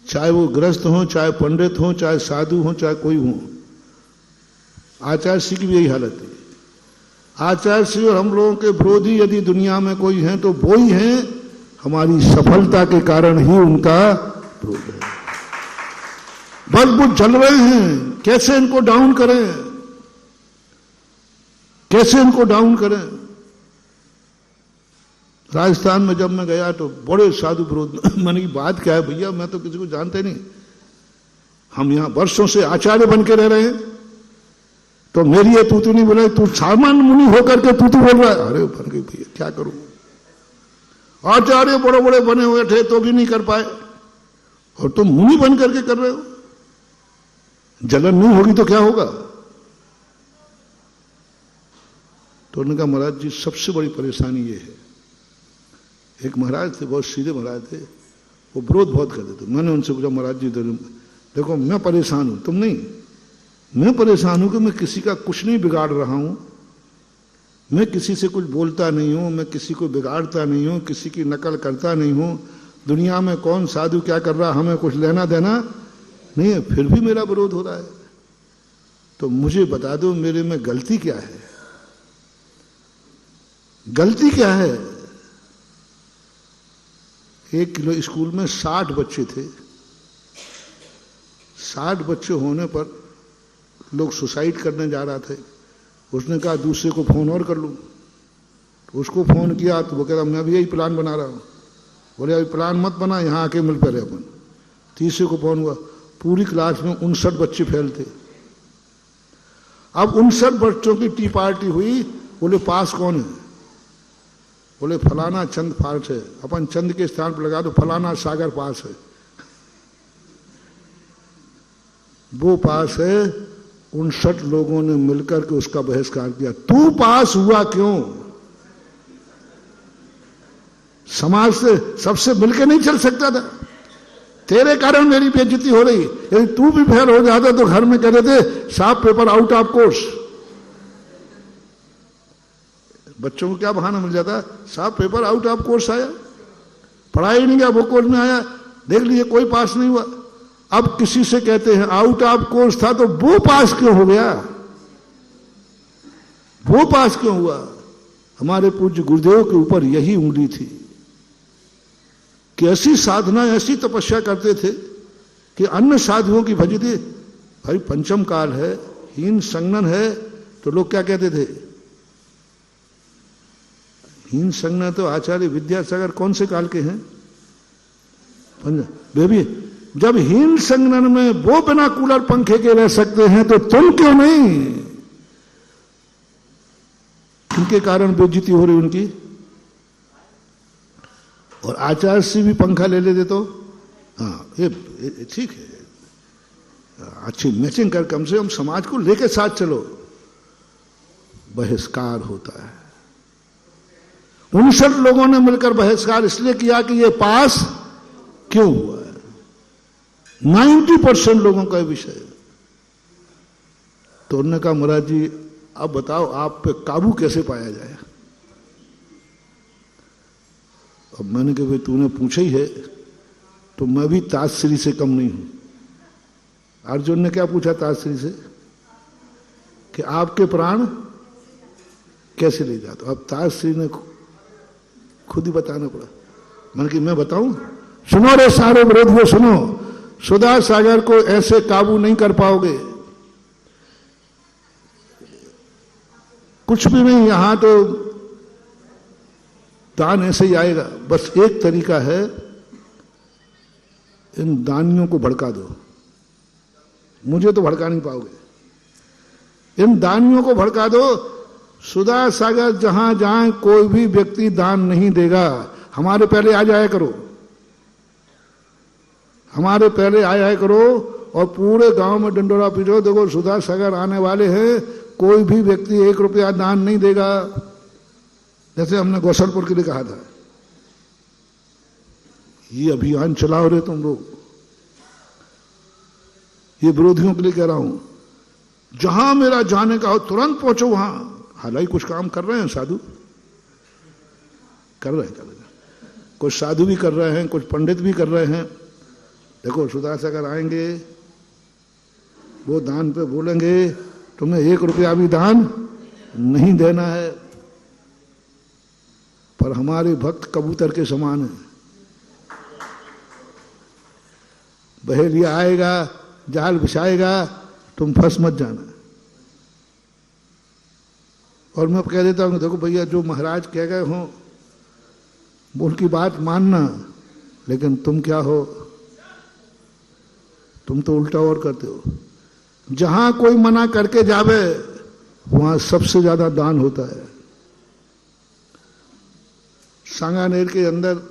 चाहे वो गृहस्थ हों, चाहे पंडित हों, चाहे साधु हों, चाहे कोई हों, आचार्य श्री की भी यही हालत है। आचार्य श्री और हम लोगों के विरोधी यदि दुनिया में कोई हैं तो वो ही हैं, हमारी सफलता के कारण ही उनका विरोध है। बस चल रहे हैं, कैसे इनको डाउन करें, कैसे इनको डाउन करें। राजस्थान में जब मैं गया तो बड़े साधु विरोध, मैंने की बात क्या है भैया, मैं तो किसी को जानते नहीं, हम यहां वर्षों से आचार्य बन के रह रहे हैं, तो मेरी ये तू नहीं बोला, तू सामान्य मुनि होकर के तू बोल रहा है। अरे बन गई भैया, क्या करूं? आचार्य बड़े बड़े बने हुए थे तो भी नहीं कर पाए, और तुम मुनि बन करके कर रहे हो। जलन नहीं होगी तो क्या होगा? तो उन्होंने कहा महाराज जी, सबसे बड़ी परेशानी ये है। एक महाराज थे, बहुत सीधे महाराज थे, वो विरोध बहुत करते थे। मैंने उनसे पूछा, महाराज जी देखो, मैं परेशान हूं, तुम नहीं। मैं परेशान हूं कि मैं किसी का कुछ नहीं बिगाड़ रहा हूं, मैं किसी से कुछ बोलता नहीं हूं, मैं किसी को बिगाड़ता नहीं हूं, किसी की नकल करता नहीं हूं। दुनिया में कौन साधु क्या कर रहा, हमें कुछ लेना देना नहीं है, फिर भी मेरा विरोध हो रहा है। तो मुझे बता दो, मेरे में गलती क्या है? गलती क्या है? 1 किलो स्कूल में 60 बच्चे थे। 60 बच्चे होने पर लोग सुसाइड करने जा रहा थे। उसने कहा दूसरे को फोन और कर लूं, तो उसको फोन किया तो वो कह रहा मैं भी यही प्लान बना रहा हूं। बोले अभी प्लान मत बना, यहां आके मिल पे रहे अपन। तीसरे को फोन हुआ, पूरी क्लास में 59 बच्चे फेल थे। अब 59 बच्चों की टी पार्टी हुई। बोले पास कौन है? बोले फलाना चंद पास है। अपन चंद के स्थान पर लगा दो, फलाना सागर पास है। वो पास है। 59 लोगों ने मिलकर के उसका बहिष्कार किया। तू पास हुआ क्यों? समाज से सबसे मिलकर नहीं चल सकता था? तेरे कारण मेरी बेइज्जती हो रही। यदि तू भी फेल हो जाता तो घर में कह देते साफ पेपर आउट ऑफ कोर्स। बच्चों को क्या बहाना मिल जाता, साफ पेपर आउट ऑफ कोर्स आया, पढ़ाई नहीं गया, वो कोर्स में आया, देख लीजिए कोई पास नहीं हुआ। अब किसी से कहते हैं आउट ऑफ कोर्स था तो वो पास क्यों हो गया? वो पास क्यों हुआ? हमारे पूज्य गुरुदेव के ऊपर यही उंगली थी कि ऐसी साधना, ऐसी तपस्या करते थे कि अन्य साधुओं की भजते। भाई पंचम काल है, हीन संगनन है, तो लोग क्या कहते थे? हीन संगनन तो आचार्य विद्यासागर कौन से काल के हैं? बेबी, जब हीन संगनन में वो बिना कूलर पंखे के रह सकते हैं तो तुम क्यों नहीं? इनके कारण बेइज्जती हो रही उनकी। और आचार्य से भी पंखा ले लेते तो हाँ, ये ठीक है, अच्छी मैचिंग कर, कम से कम समाज को लेके साथ चलो। बहिष्कार होता है। 59 लोगों ने मिलकर बहिष्कार इसलिए किया कि ये पास क्यों हुआ है। 90% लोगों का विषय। तो उन्होंने कहा महाराज जी अब बताओ आप पे काबू कैसे पाया जाए। अब मैंने कहा भाई तूने पूछा ही है तो मैं भी ताजश्री से कम नहीं हूं। अर्जुन ने क्या पूछा ताजश्री से कि आपके प्राण कैसे ले जाते? अब ताजश्री ने खुद ही बताना पड़ा। मैंने कि मैं बताऊं? सुनो रे सारे विरोधियों सुनो, सुधा सागर को ऐसे काबू नहीं कर पाओगे। कुछ भी नहीं, यहां तो दान ऐसे ही आएगा। बस एक तरीका है, इन दानियों को भड़का दो। मुझे तो भड़का नहीं पाओगे। इन दानियों को भड़का दो। सुधा सागर जहां जाए कोई भी व्यक्ति दान नहीं देगा। हमारे पहले आ जाया करो, हमारे पहले आ जाया करो और पूरे गांव में डंडोरा पीटो, देखो सुधा सागर आने वाले हैं, कोई भी व्यक्ति 1 रुपया दान नहीं देगा। जैसे हमने गौसलपुर के लिए कहा था। ये अभियान चलाओ रे तुम लोग। ये विरोधियों के लिए कह रहा हूं, जहां मेरा जाने का हो तुरंत पहुंचो वहां। हालांकि कुछ काम कर रहे हैं साधु, कर रहे हैं, कुछ साधु भी कर रहे हैं, कुछ पंडित भी कर रहे हैं। देखो सुधा सागर आएंगे, वो दान पे बोलेंगे तुम्हें 1 रुपया भी दान नहीं देना है। पर हमारे भक्त कबूतर के समान है। बहेलिया आएगा, जाल बिछाएगा, तुम फंस मत जाना। और मैं कह देता हूं देखो भैया जो महाराज कह गए हो वो उनकी बात मानना, लेकिन तुम क्या हो, तुम तो उल्टा और करते हो। जहां कोई मना करके जावे वहां सबसे ज्यादा दान होता है। सांगानेर के अंदर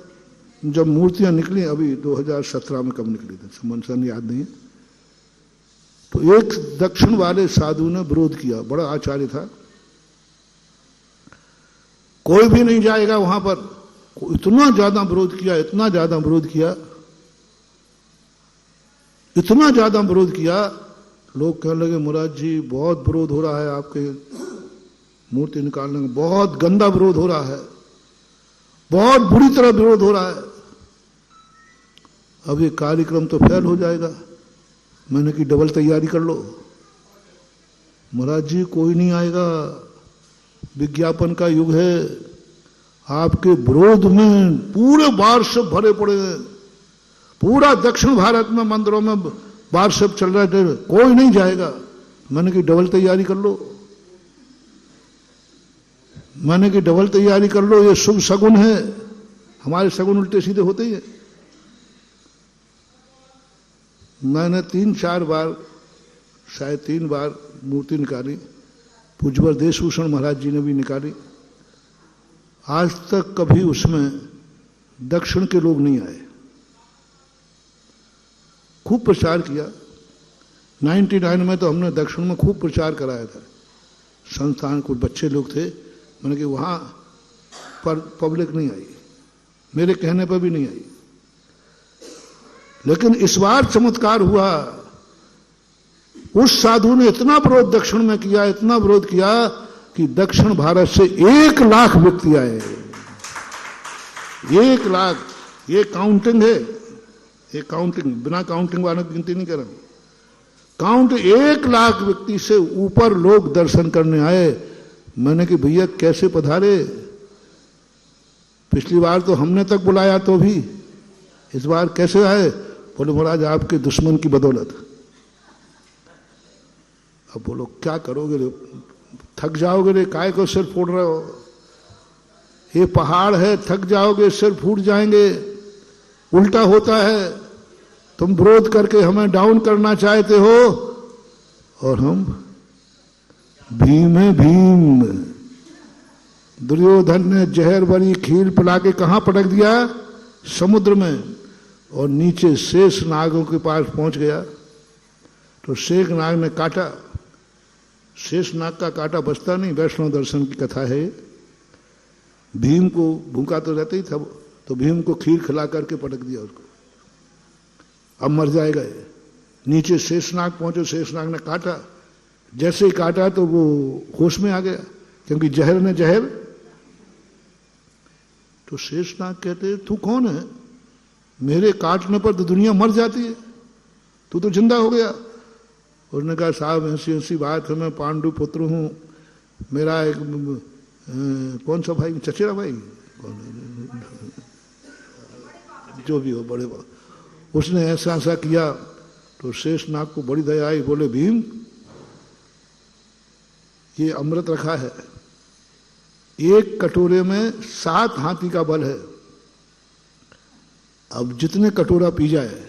जब मूर्तियां निकली, अभी 2017 में कब निकली थी सन याद नहीं है, तो एक दक्षिण वाले साधु ने विरोध किया, बड़ा आचार्य था, कोई भी नहीं जाएगा वहां पर। इतना ज्यादा विरोध किया, इतना ज्यादा विरोध किया, इतना ज्यादा विरोध किया, लोग कहने लगे मुराद जी बहुत विरोध हो रहा है, आपके मूर्ति निकालने में बहुत गंदा विरोध हो रहा है, बहुत बुरी तरह विरोध हो रहा है, अब ये कार्यक्रम तो फेल हो जाएगा। मैंने की डबल तैयारी कर लो। महाराज जी कोई नहीं आएगा, विज्ञापन का युग है, आपके विरोध में पूरे वार्षिक भरे पड़े हैं, पूरा दक्षिण भारत में मंदिरों में वार्षिक चल रहे थे, कोई नहीं जाएगा। मैंने की डबल तैयारी कर लो, मैंने की डबल तैयारी कर लो, ये शुभ शगुन है। हमारे शगुन उल्टे सीधे होते ही है। मैंने 3-4 बार, शायद 3 बार मूर्ति निकाली, पूज्यवर देशभूषण महाराज जी ने भी निकाली। आज तक कभी उसमें दक्षिण के लोग नहीं आए। खूब प्रचार किया, 99 में तो हमने दक्षिण में खूब प्रचार कराया था। संस्थान कुछ बच्चे लोग थे, मैंने कि वहां पर पब्लिक नहीं आई, मेरे कहने पर भी नहीं आई। लेकिन इस बार चमत्कार हुआ, उस साधु ने इतना विरोध दक्षिण में किया, इतना विरोध किया कि दक्षिण भारत से 1 लाख व्यक्ति आए। 1 लाख, ये काउंटिंग है, ये काउंटिंग, बिना काउंटिंग वालों की गिनती नहीं कर रहा हूं। काउंट 1 लाख व्यक्ति से ऊपर लोग दर्शन करने आए। मैंने कि भैया कैसे पधारे, पिछली बार तो हमने तक बुलाया तो भी, इस बार कैसे आए? बोले महाराज आपके दुश्मन की बदौलत। अब बोलो क्या करोगे रे, थक जाओगे रे, काय को सिर फोड़ रहे हो, ये पहाड़ है, थक जाओगे, सिर फूट जाएंगे। उल्टा होता है, तुम विरोध करके हमें डाउन करना चाहते हो और हम भीम है भीम। दुर्योधन ने जहर भरी खीर पिला के कहां पटक दिया? समुद्र में, और नीचे शेष नागों के पास पहुंच गया तो शेष नाग ने काटा। शेष नाग का काटा बचता नहीं, वैष्णव दर्शन की कथा है। भीम को भूखा तो रहता ही था, तो भीम को खीर खिला करके पटक दिया उसको, अब मर जाएगा ये। नीचे शेषनाग पहुंचे, शेषनाग ने काटा, जैसे ही काटा तो वो होश में आ गया, क्योंकि जहर ने जहर। तो शेषनाग कहते तू कौन है, मेरे काटने पर तो दुनिया मर जाती है, तू तो जिंदा हो गया। उसने कहा साहब ऐसी ऐसी बात है, मैं पांडु पुत्र हूं, मेरा एक कौन सा भाई, चचेरा भाई जो भी हो, बड़े बाबा, उसने ऐसा ऐसा किया। तो शेषनाग को बड़ी दया आई, बोले भीम ये अमृत रखा है, एक कटोरे में 7 हाथी का बल है, अब जितने कटोरा पी जाए।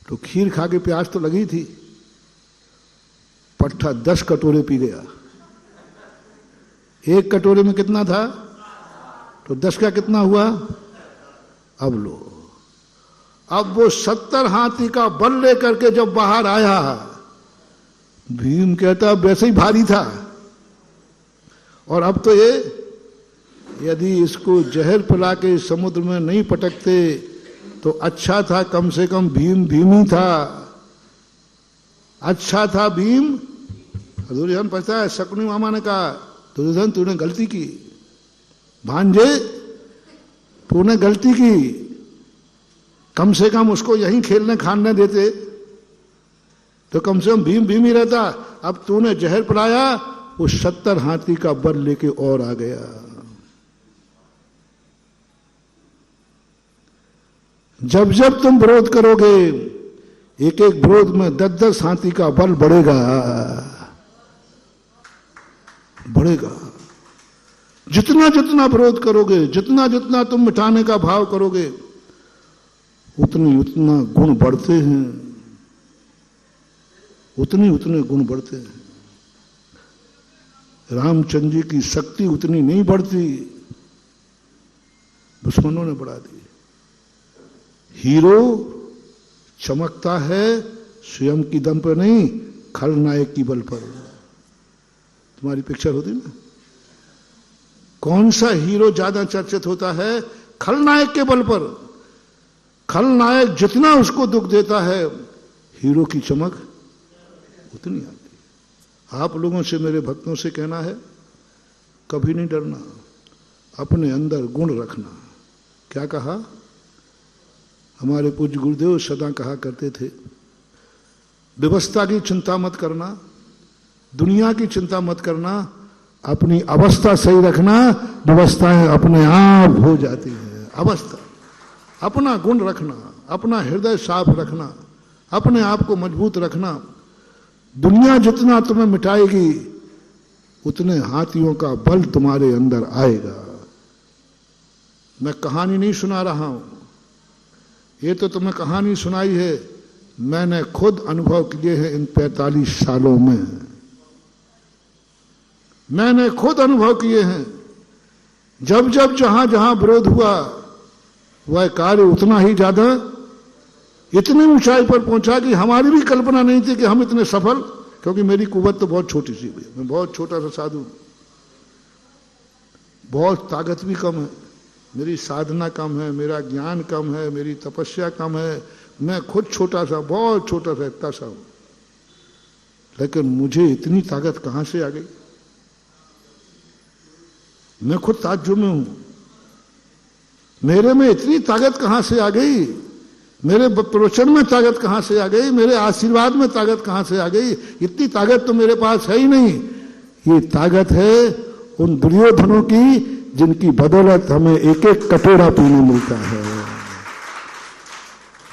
तो खीर खा के प्यास तो लगी थी, पट्ठा 10 कटोरे पी गया। एक कटोरे में कितना था, तो 10 का कितना हुआ? अब लो, अब वो 70 हाथी का बल लेकर के जब बाहर आया, भीम कहता वैसे ही भारी था, और अब तो ये यदि इसको जहर पिला के समुद्र में नहीं पटकते तो अच्छा था, कम से कम भीम भीम ही था, अच्छा था भीम। दुर्योधन पता है, शकुनी मामा ने कहा दुर्योधन तूने गलती की, भांजे तूने गलती की, कम से कम उसको यहीं खेलने खाने देते तो कम से कम भीम भीम ही रहता। अब तूने जहर पिलाया, वो 70 हाथी का बल लेके और आ गया। जब जब तुम विरोध करोगे, एक एक विरोध में 10-10 हाथी का बल बढ़ेगा बढ़ेगा। जितना जितना विरोध करोगे, जितना जितना तुम मिटाने का भाव करोगे, उतनी उतना गुण बढ़ते हैं, उतने उतने गुण बढ़ते हैं। रामचंद्र जी की शक्ति उतनी नहीं बढ़ती, दुश्मनों ने बढ़ा दी। हीरो चमकता है स्वयं की दम पर नहीं, खलनायक की बल पर। तुम्हारी पिक्चर होती ना, कौन सा हीरो ज्यादा चर्चित होता है? खलनायक के बल पर। खलनायक जितना उसको दुख देता है, हीरो की चमक उतनी आती। आप लोगों से, मेरे भक्तों से कहना है, कभी नहीं डरना, अपने अंदर गुण रखना। क्या कहा? हमारे पूज्य गुरुदेव सदा कहा करते थे, व्यवस्था की चिंता मत करना, दुनिया की चिंता मत करना, अपनी अवस्था सही रखना, व्यवस्थाएं अपने आप हो जाती हैं। अवस्था, अपना गुण रखना, अपना हृदय साफ रखना, अपने आप को मजबूत रखना। दुनिया जितना तुम्हें मिटाएगी, उतने हाथियों का बल तुम्हारे अंदर आएगा। मैं कहानी नहीं सुना रहा हूं, ये तो तुम्हें कहानी सुनाई है, मैंने खुद अनुभव किए हैं इन 45 सालों में। मैंने खुद अनुभव किए हैं। जब जब जहां जहां विरोध हुआ, वह कार्य उतना ही ज्यादा, इतनी ऊंचाई पर पहुंचा कि हमारी भी कल्पना नहीं थी कि हम इतने सफल, क्योंकि मेरी कुव्वत तो बहुत छोटी सी है, मैं बहुत छोटा सा साधु, बहुत ताकत भी कम है, मेरी साधना कम है, मेरा ज्ञान कम है, मेरी तपस्या कम है, मैं खुद छोटा सा, बहुत छोटा सा, इतना सा हूं। लेकिन मुझे इतनी ताकत कहां से आ गई? मैं खुद ताज्जुब में हूं, मेरे में इतनी ताकत कहां से आ गई? मेरे प्रवचन में ताकत कहां से आ गई? मेरे आशीर्वाद में ताकत कहां से आ गई? इतनी ताकत तो मेरे पास है ही नहीं। ये ताकत है उन दुर्योधनों की जिनकी बदौलत हमें एक एक कटोरा पीने मिलता है।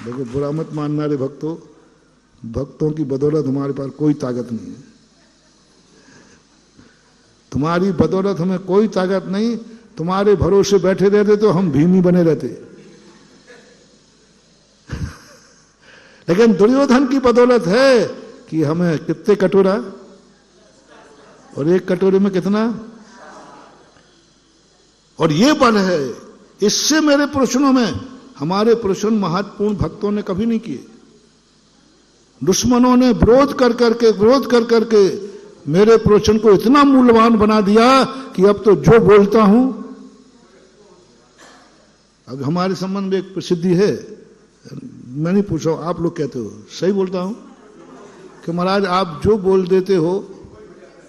देखो, बुरा मत मानना रे भक्तों, भक्तों की बदौलत हमारे पास कोई ताकत नहीं है। तुम्हारी बदौलत हमें कोई ताकत नहीं। तुम्हारे भरोसे बैठे रहते तो हम भीमी बने रहते। लेकिन दुर्योधन की बदौलत है कि हमें कितने कटोरा, और एक कटोरे में कितना, और ये बल है। इससे मेरे प्रश्नों में हमारे प्रश्न महत्वपूर्ण भक्तों ने कभी नहीं किए। दुश्मनों ने विरोध कर करके मेरे प्रश्न को इतना मूल्यवान बना दिया कि अब तो जो बोलता हूं, अब हमारे संबंध में एक प्रसिद्धि है, मैं नहीं पूछ रहा हूं, आप लोग कहते हो सही बोलता हूं कि महाराज आप जो बोल देते हो,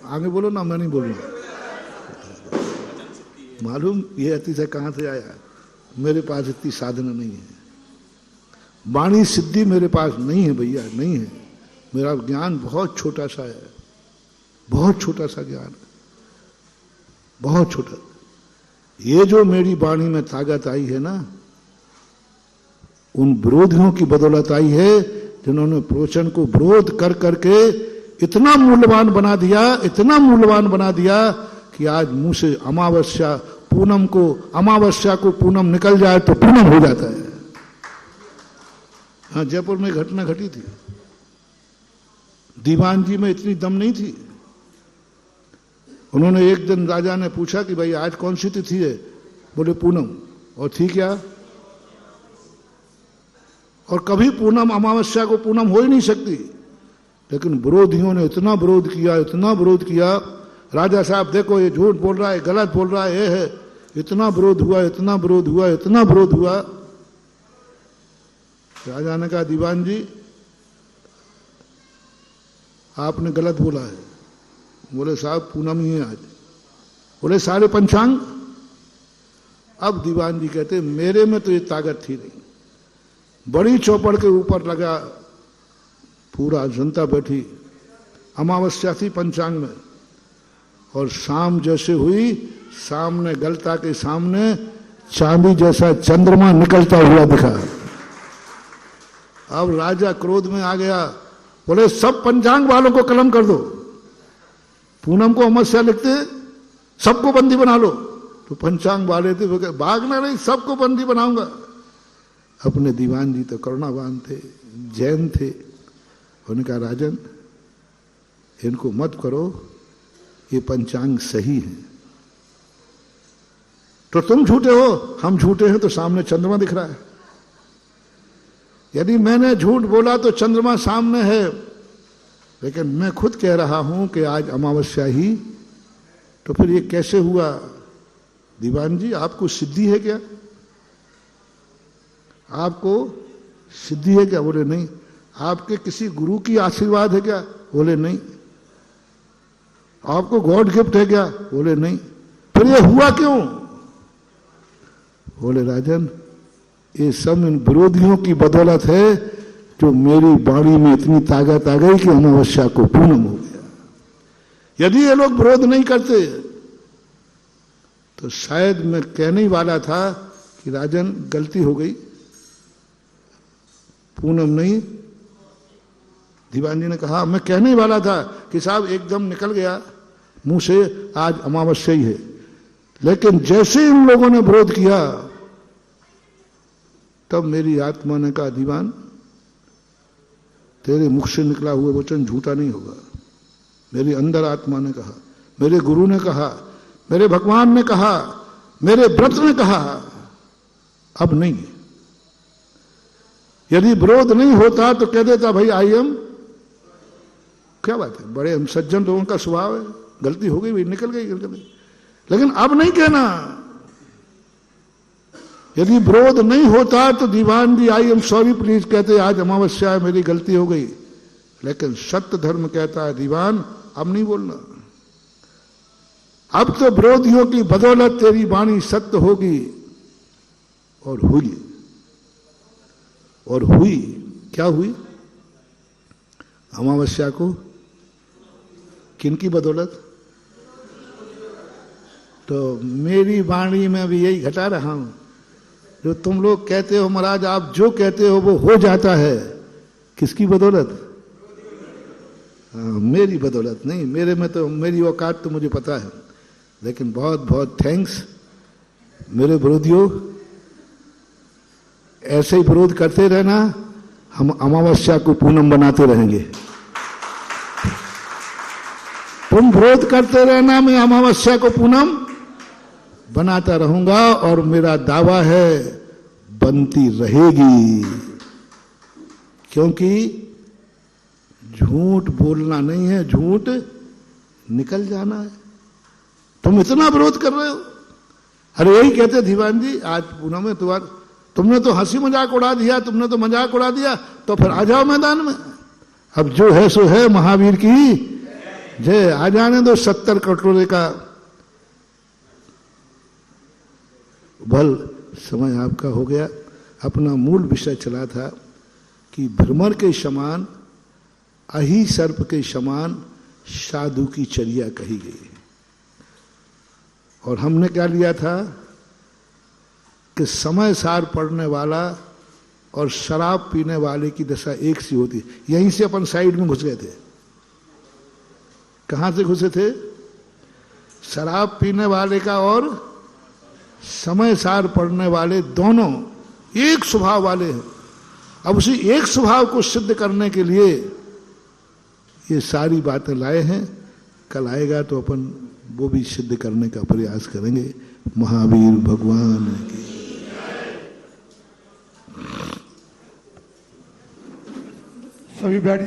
आगे बोलो ना, मैं नहीं बोलूंगा। मालूम ये अतिशय कहां से आया? मेरे पास इतनी साधना नहीं है, वाणी सिद्धि मेरे पास नहीं है भैया, नहीं है। मेरा ज्ञान बहुत छोटा सा है, बहुत छोटा सा ज्ञान, बहुत छोटा। ये जो मेरी वाणी में ताकत आई है ना, उन विरोधियों की बदौलत आई है, जिन्होंने प्रवचन को विरोध कर करके इतना मूल्यवान बना दिया, इतना मूल्यवान बना दिया कि आज मुंह से अमावस्या पूनम को, अमावस्या को पूनम निकल जाए तो पूनम हो जाता है। हाँ, जयपुर में घटना घटी थी, दीवान जी में इतनी दम नहीं थी। उन्होंने एक दिन, राजा ने पूछा कि भाई आज कौन सी तिथि है? बोले पूनम। और थी क्या? और कभी पूनम, अमावस्या को पूनम हो ही नहीं सकती। लेकिन विरोधियों ने इतना विरोध किया, इतना विरोध किया, राजा साहब देखो ये झूठ बोल रहा है, गलत बोल रहा है, ये है। इतना विरोध हुआ, इतना विरोध हुआ, इतना विरोध हुआ। राजा ने कहा दीवान जी आपने गलत बोला है। बोले साहब पूनम ही है आज। बोले सारे पंचांग। अब दीवान जी कहते मेरे में तो ये ताकत थी नहीं। बड़ी चौपड़ के ऊपर लगा, पूरा जनता बैठी, अमावस्या थी पंचांग में, और शाम जैसे हुई, सामने गलता के सामने चांदी जैसा चंद्रमा निकलता हुआ दिखा। अब राजा क्रोध में आ गया, बोले सब पंचांग वालों को कलम कर दो, पूनम को अमावस्या लिखते, सबको बंदी बना लो। तो पंचांग वाले थे, भागना नहीं, सबको बंदी बनाऊंगा। अपने दीवान जी तो करुणावान थे, जैन थे। उन्होंने कहा राजन इनको मत करो, ये पंचांग सही है। तो तुम झूठे हो, हम झूठे हैं, तो सामने चंद्रमा दिख रहा है। यदि मैंने झूठ बोला तो चंद्रमा सामने है, लेकिन मैं खुद कह रहा हूं कि आज अमावस्या ही, तो फिर ये कैसे हुआ? दीवान जी आपको सिद्धि है क्या? आपको सिद्धि है क्या? बोले नहीं। आपके किसी गुरु की आशीर्वाद है क्या? बोले नहीं। आपको गॉड गिफ्ट है क्या? बोले नहीं। फिर ये हुआ क्यों? बोले राजन ये सब इन विरोधियों की बदौलत है, जो मेरी वाणी में इतनी ताकत आ गई कि अमावस्या को पूनम हो गया। यदि ये लोग विरोध नहीं करते तो शायद मैं कहने ही वाला था कि राजन गलती हो गई, पूनम नहीं। दीवान जी ने कहा, मैं कहने ही वाला था कि साहब एकदम निकल गया मुंह से, आज अमावस्या ही है। लेकिन जैसे इन लोगों ने विरोध किया, तब मेरी आत्मा ने कहा दीवान तेरे मुख से निकला हुआ वचन झूठा नहीं होगा। मेरी अंदर आत्मा ने कहा, मेरे गुरु ने कहा, मेरे भगवान ने कहा, मेरे व्रत ने कहा, अब नहीं। यदि विरोध नहीं होता तो कह देता भाई आई एम, क्या बात है, बड़े हम सज्जन लोगों का स्वभाव है, गलती हो गई भाई, निकल गई। लेकिन अब नहीं कहना। यदि विरोध नहीं होता तो दीवान जी आई एम सॉरी प्लीज कहते, आज अमावस्या है, मेरी गलती हो गई। लेकिन सत्य धर्म कहता है दीवान अब नहीं बोलना। अब तो विरोधियों की बदौलत तेरी वाणी सत्य होगी। और हुई, और हुई। क्या हुई? अमावस्या को किनकी बदौलत? तो मेरी वाणी में भी यही घटा रहा हूं। जो तुम लोग कहते हो महाराज, आप जो कहते हो वो हो जाता है, किसकी बदौलत? मेरी बदौलत नहीं। मेरे में तो मेरी औकात तो मुझे पता है। लेकिन बहुत बहुत थैंक्स मेरे विरोधियों, ऐसे ही विरोध करते रहना, हम अमावस्या को पूनम बनाते रहेंगे। तुम विरोध करते रहना, मैं अमावस्या को पूनम बनाता रहूंगा, और मेरा दावा है बनती रहेगी। क्योंकि झूठ बोलना नहीं है, झूठ निकल जाना है। तुम इतना विरोध कर रहे हो। अरे यही कहते दीवान जी, आज पूनम में तुमने तो हंसी मजाक उड़ा दिया, तुमने तो मजाक उड़ा दिया, तो फिर आ जाओ मैदान में। अब जो है सो है, महावीर की जय। आ जाने दो 70 कटोरे का बल। समय आपका हो गया। अपना मूल विषय चला था कि भ्रमर के समान, अहि सर्प के समान साधु की चर्या कही गई। और हमने क्या लिया था कि समय सार पढ़ने वाला और शराब पीने वाले की दशा एक सी होती। यहीं से अपन साइड में घुस गए थे। कहां से घुसे थे? शराब पीने वाले का और समय सार पढ़ने वाले दोनों एक स्वभाव वाले हैं। अब उसी एक स्वभाव को सिद्ध करने के लिए ये सारी बातें लाए हैं। कल आएगा तो अपन वो भी सिद्ध करने का प्रयास करेंगे। महावीर भगवान की सभी बैठ